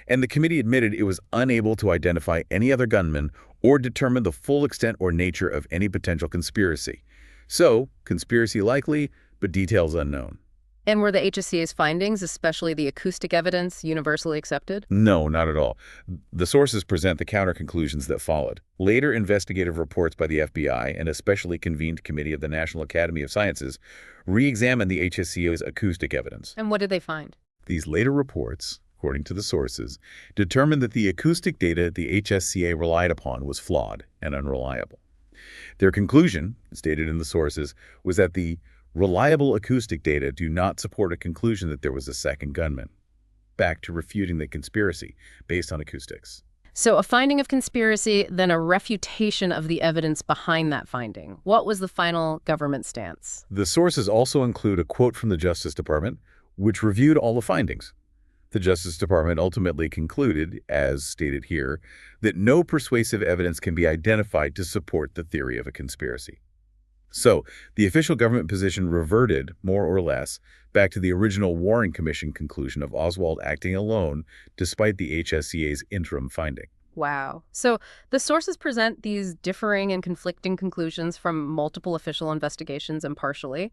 And the committee admitted it was unable to identify any other gunman or determine the full extent or nature of any potential conspiracy. So, conspiracy likely, but details unknown. And were the HSCA's findings, especially the acoustic evidence, universally accepted? No, not at all. The sources present the counter-conclusions that followed. Later investigative reports by the FBI and a specially convened committee of the National Academy of Sciences re-examined the HSCA's acoustic evidence. And what did they find? These later reports, according to the sources, determined that the acoustic data the HSCA relied upon was flawed and unreliable. Their conclusion, stated in the sources, was that the reliable acoustic data do not support a conclusion that there was a second gunman, back to refuting the conspiracy based on acoustics. So a finding of conspiracy, then a refutation of the evidence behind that finding. What was the final government stance? The sources also include a quote from the Justice Department, which reviewed all the findings. The Justice Department ultimately concluded, as stated here, that no persuasive evidence can be identified to support the theory of a conspiracy. So, the official government position reverted, more or less, back to the original Warren Commission conclusion of Oswald acting alone, despite the HSCA's interim finding. Wow. So the sources present these differing and conflicting conclusions from multiple official investigations impartially,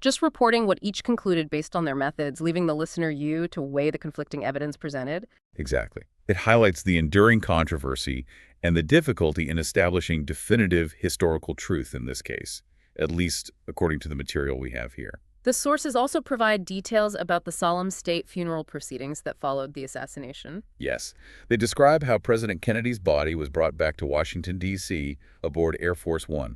just reporting what each concluded based on their methods, leaving the listener you to weigh the conflicting evidence presented. Exactly. It highlights the enduring controversy and the difficulty in establishing definitive historical truth in this case, at least according to the material we have here. The sources also provide details about the solemn state funeral proceedings that followed the assassination. Yes. They describe how President Kennedy's body was brought back to Washington, D.C. aboard Air Force One.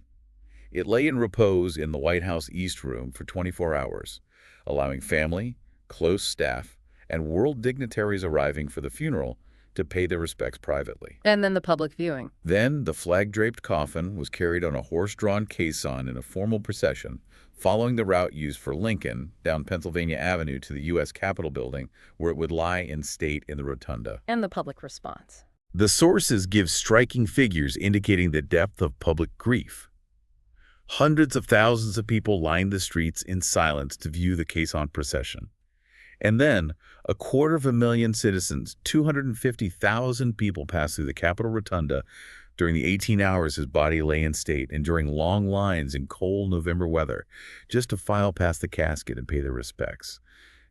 It lay in repose in the White House East Room for 24 hours, allowing family, close staff, and world dignitaries arriving for the funeral to pay their respects privately. And then the public viewing. Then the flag-draped coffin was carried on a horse-drawn caisson in a formal procession, following the route used for Lincoln down Pennsylvania Avenue to the U.S. Capitol building, where it would lie in state in the rotunda. And the public response. The sources give striking figures indicating the depth of public grief. Hundreds of thousands of people lined the streets in silence to view the caisson procession. And then, 250,000 citizens, 250,000 people passed through the Capitol Rotunda during the 18 hours his body lay in state, enduring long lines in cold November weather, just to file past the casket and pay their respects.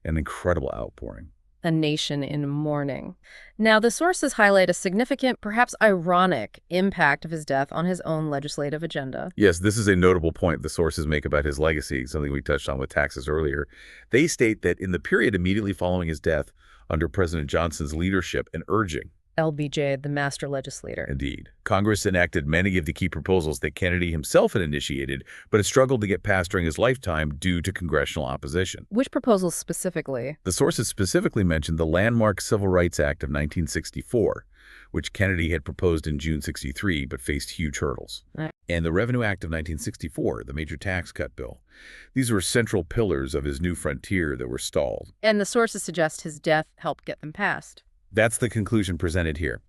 An incredible outpouring. A nation in mourning. Now, the sources highlight a significant, perhaps ironic, impact of his death on his own legislative agenda. Yes, this is a notable point the sources make about his legacy, something we touched on with taxes earlier. They state that in the period immediately following his death, under President Johnson's leadership and urging, LBJ, the master legislator. Indeed. Congress enacted many of the key proposals that Kennedy himself had initiated, but had struggled to get passed during his lifetime due to congressional opposition. Which proposals specifically? The sources specifically mentioned the landmark Civil Rights Act of 1964, which Kennedy had proposed in June '63 but faced huge hurdles, and the Revenue Act of 1964, the major tax cut bill. These were central pillars of his new frontier that were stalled. And the sources suggest his death helped get them passed. That's the conclusion presented here.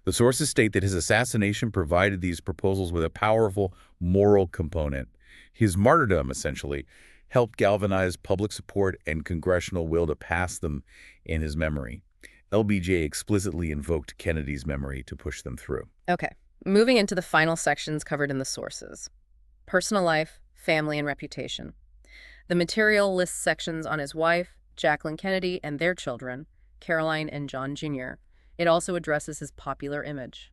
The sources state that his assassination provided these proposals with a powerful moral component. His martyrdom, essentially, helped galvanize public support and congressional will to pass them in his memory. LBJ explicitly invoked Kennedy's memory to push them through. Okay, moving into the final sections covered in the sources. Personal life, family, and reputation. The material lists sections on his wife, Jacqueline Kennedy, and their children, Caroline and John Jr. It also addresses his popular image.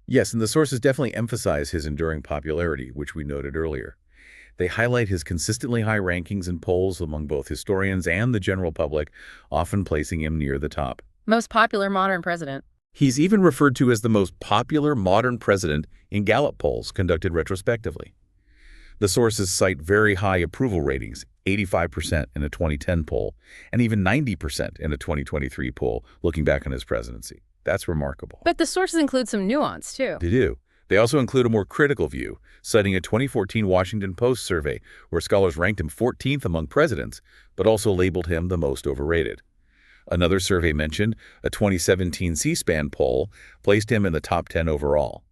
Yes, and the sources definitely emphasize his enduring popularity, which we noted earlier. They highlight his consistently high rankings in polls among both historians and the general public, often placing him near the top. Most popular modern president. He's even referred to as the most popular modern president in Gallup polls conducted retrospectively. The sources cite very high approval ratings, 85% in a 2010 poll, and even 90% in a 2023 poll, looking back on his presidency. That's remarkable. But the sources include some nuance, too. They do. They also include a more critical view, citing a 2014 Washington Post survey where scholars ranked him 14th among presidents, but also labeled him the most overrated. Another survey mentioned a 2017 C-SPAN poll placed him in the top 10 overall.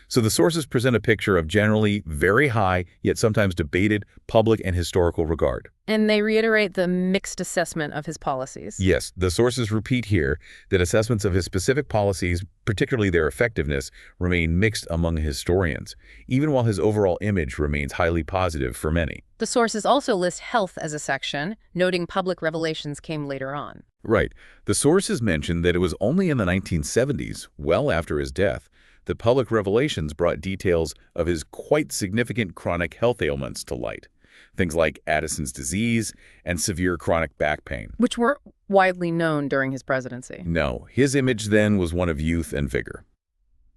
So the sources present a picture of generally very high, yet sometimes debated, public and historical regard. And they reiterate the mixed assessment of his policies. Yes, the sources repeat here that assessments of his specific policies, particularly their effectiveness, remain mixed among historians, even while his overall image remains highly positive for many. The sources also list health as a section, noting public revelations came later on. Right. The sources mention that it was only in the 1970s, well after his death, that public revelations brought details of his quite significant chronic health ailments to light. Things like Addison's disease and severe chronic back pain. Which weren't widely known during his presidency. No, his image then was one of youth and vigor.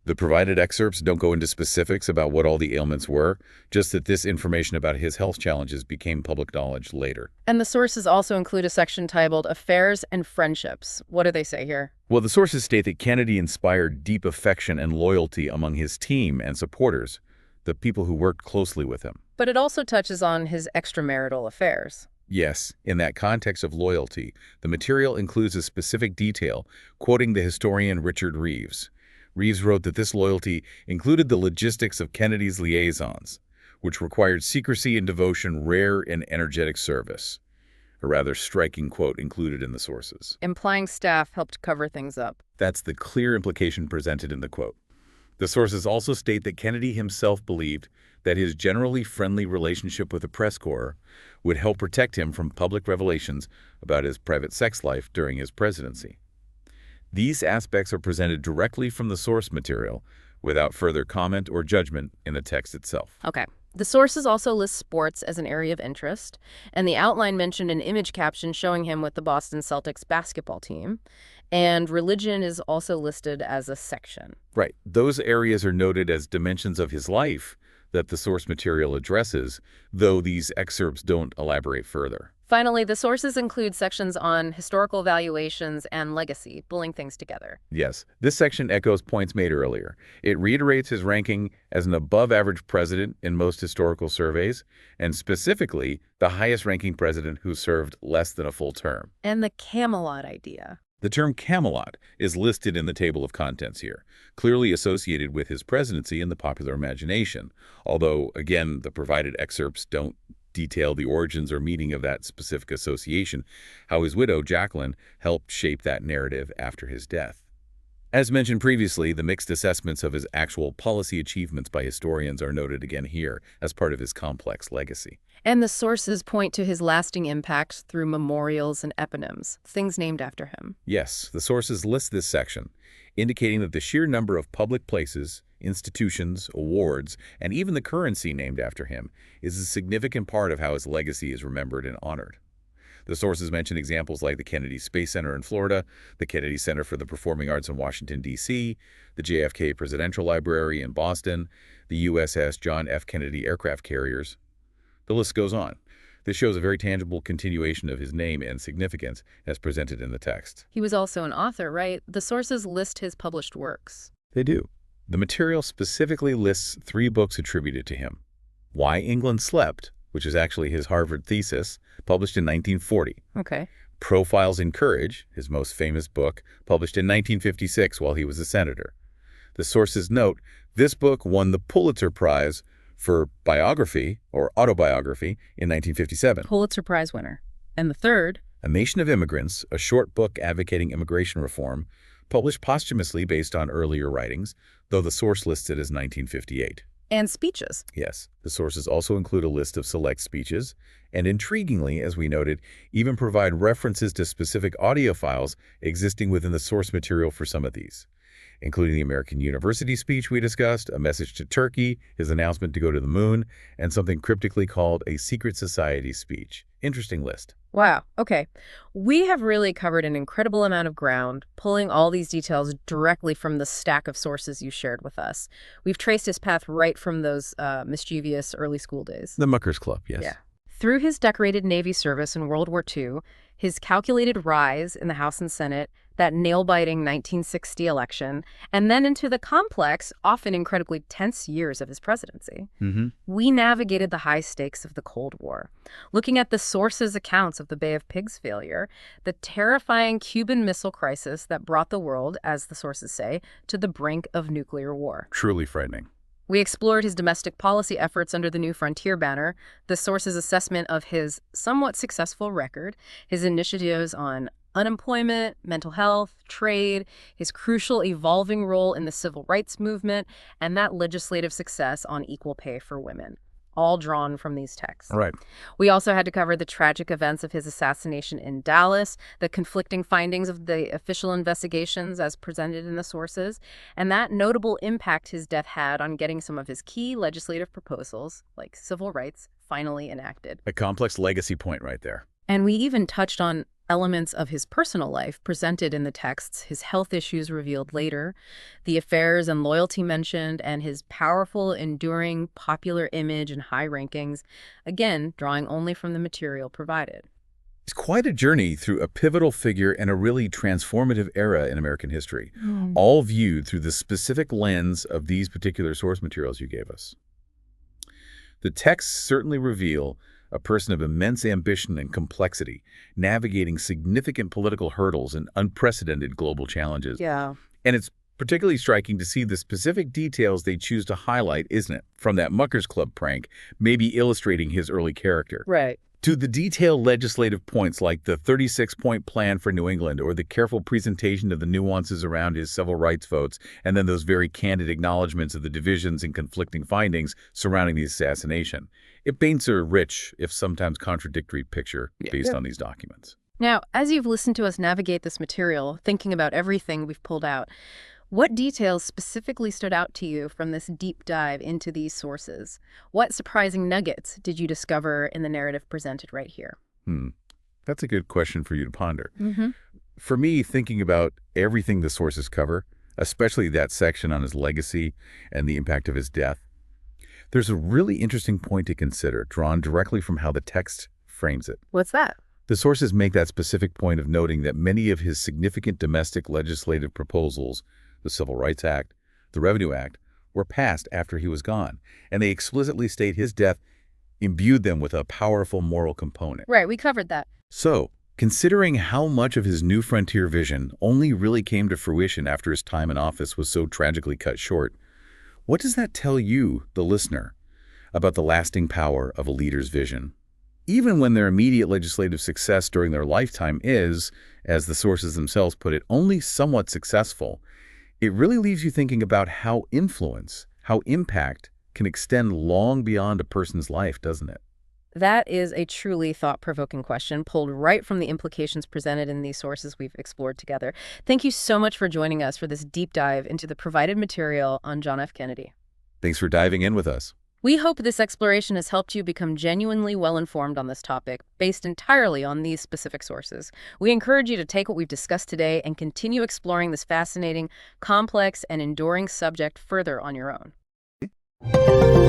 The provided excerpts don't go into specifics about what all the ailments were, just that this information about his health challenges became public knowledge later. And the sources also include a section titled Affairs and Friendships. What do they say here? Well, the sources state that Kennedy inspired deep affection and loyalty among his team and supporters, the people who worked closely with him. But it also touches on his extramarital affairs. Yes, in that context of loyalty, the material includes a specific detail, quoting the historian Richard Reeves. Reeves wrote that this loyalty included the logistics of Kennedy's liaisons, which required secrecy and devotion rare in energetic service. A rather striking quote included in the sources. Implying staff helped cover things up. That's the clear implication presented in the quote. The sources also state that Kennedy himself believed that his generally friendly relationship with the press corps would help protect him from public revelations about his private sex life during his presidency. These aspects are presented directly from the source material without further comment or judgment in the text itself. Okay. The sources also list sports as an area of interest, and the outline mentioned an image caption showing him with the Boston Celtics basketball team, and religion is also listed as a section. Right. Those areas are noted as dimensions of his life that the source material addresses, though these excerpts don't elaborate further. Finally, the sources include sections on historical valuations and legacy, pulling things together. Yes, this section echoes points made earlier. It reiterates his ranking as an above-average president in most historical surveys, and specifically, the highest-ranking president who served less than a full term. And the Camelot idea. The term Camelot is listed in the table of contents here, clearly associated with his presidency in the popular imagination, although, again, the provided excerpts don't detail the origins or meaning of that specific association, how his widow, Jacqueline, helped shape that narrative after his death. As mentioned previously, the mixed assessments of his actual policy achievements by historians are noted again here as part of his complex legacy. And the sources point to his lasting impact through memorials and eponyms, things named after him. Yes, the sources list this section, indicating that the sheer number of public places, institutions, awards, and even the currency named after him is a significant part of how his legacy is remembered and honored. The sources mention examples like the Kennedy Space Center in Florida, the Kennedy Center for the Performing Arts in Washington, D.C., the JFK Presidential Library in Boston, the USS John F. Kennedy aircraft carriers. The list goes on. This shows a very tangible continuation of his name and significance as presented in the text. He was also an author, right? The sources list his published works. They do. The material specifically lists 3 books attributed to him. Why England Slept, which is actually his Harvard thesis, published in 1940. Okay. Profiles in Courage, his most famous book, published in 1956 while he was a senator. The sources note this book won the Pulitzer Prize for biography or autobiography in 1957. Pulitzer Prize winner. And the third? A Nation of Immigrants, a short book advocating immigration reform, published posthumously based on earlier writings, though the source lists it as 1958. And speeches. Yes, the sources also include a list of select speeches, and intriguingly, as we noted, even provide references to specific audio files existing within the source material for some of these, including the American University speech we discussed, a message to Turkey, his announcement to go to the moon, and something cryptically called a secret society speech. Interesting list. Wow. Okay. We have really covered an incredible amount of ground, pulling all these details directly from the stack of sources you shared with us. We've traced his path right from those mischievous early school days. The Muckers Club, yes. Yeah. Through his decorated Navy service in World War II, his calculated rise in the House and Senate, that nail-biting 1960 election, and then into the complex, often incredibly tense years of his presidency. We navigated the high stakes of the Cold War, looking at the sources' accounts of the Bay of Pigs failure, the terrifying Cuban Missile Crisis that brought the world, as the sources say, to the brink of nuclear war. Truly frightening. We explored his domestic policy efforts under the New Frontier banner, the source's assessment of his somewhat successful record, his initiatives on unemployment, mental health, trade, his crucial evolving role in the civil rights movement, and that legislative success on equal pay for women, all drawn from these texts. Right. We also had to cover the tragic events of his assassination in Dallas, the conflicting findings of the official investigations as presented in the sources, and that notable impact his death had on getting some of his key legislative proposals, like civil rights, finally enacted. A complex legacy point right there. And we even touched on elements of his personal life presented in the texts, his health issues revealed later, the affairs and loyalty mentioned, and his powerful, enduring, popular image and high rankings, again, drawing only from the material provided. It's quite a journey through a pivotal figure and a really transformative era in American history, all viewed through the specific lens of these particular source materials you gave us. The texts certainly reveal a person of immense ambition and complexity, navigating significant political hurdles and unprecedented global challenges. Yeah. And it's particularly striking to see the specific details they choose to highlight, isn't it? From that Muckers Club prank, maybe illustrating his early character, Right. to the detailed legislative points like the 36-point plan for New England or the careful presentation of the nuances around his civil rights votes, and then those very candid acknowledgments of the divisions and conflicting findings surrounding the assassination. It paints a rich, if sometimes contradictory, picture based on these documents. Now, as you've listened to us navigate this material, thinking about everything we've pulled out, what details specifically stood out to you from this deep dive into these sources? What surprising nuggets did you discover in the narrative presented right here? That's a good question for you to ponder. For me, thinking about everything the sources cover, especially that section on his legacy and the impact of his death, there's a really interesting point to consider, drawn directly from how the text frames it. What's that? The sources make that specific point of noting that many of his significant domestic legislative proposals, the Civil Rights Act, the Revenue Act, were passed after he was gone, and they explicitly state his death imbued them with a powerful moral component. Right, we covered that. So, considering how much of his new frontier vision only really came to fruition after his time in office was so tragically cut short, what does that tell you, the listener, about the lasting power of a leader's vision? Even when their immediate legislative success during their lifetime is, as the sources themselves put it, only somewhat successful, it really leaves you thinking about how influence, how impact can extend long beyond a person's life, doesn't it? That is a truly thought-provoking question, pulled right from the implications presented in these sources we've explored together. Thank you so much for joining us for this deep dive into the provided material on John F. Kennedy. Thanks for diving in with us. We hope this exploration has helped you become genuinely well-informed on this topic, based entirely on these specific sources. We encourage you to take what we've discussed today and continue exploring this fascinating, complex, and enduring subject further on your own.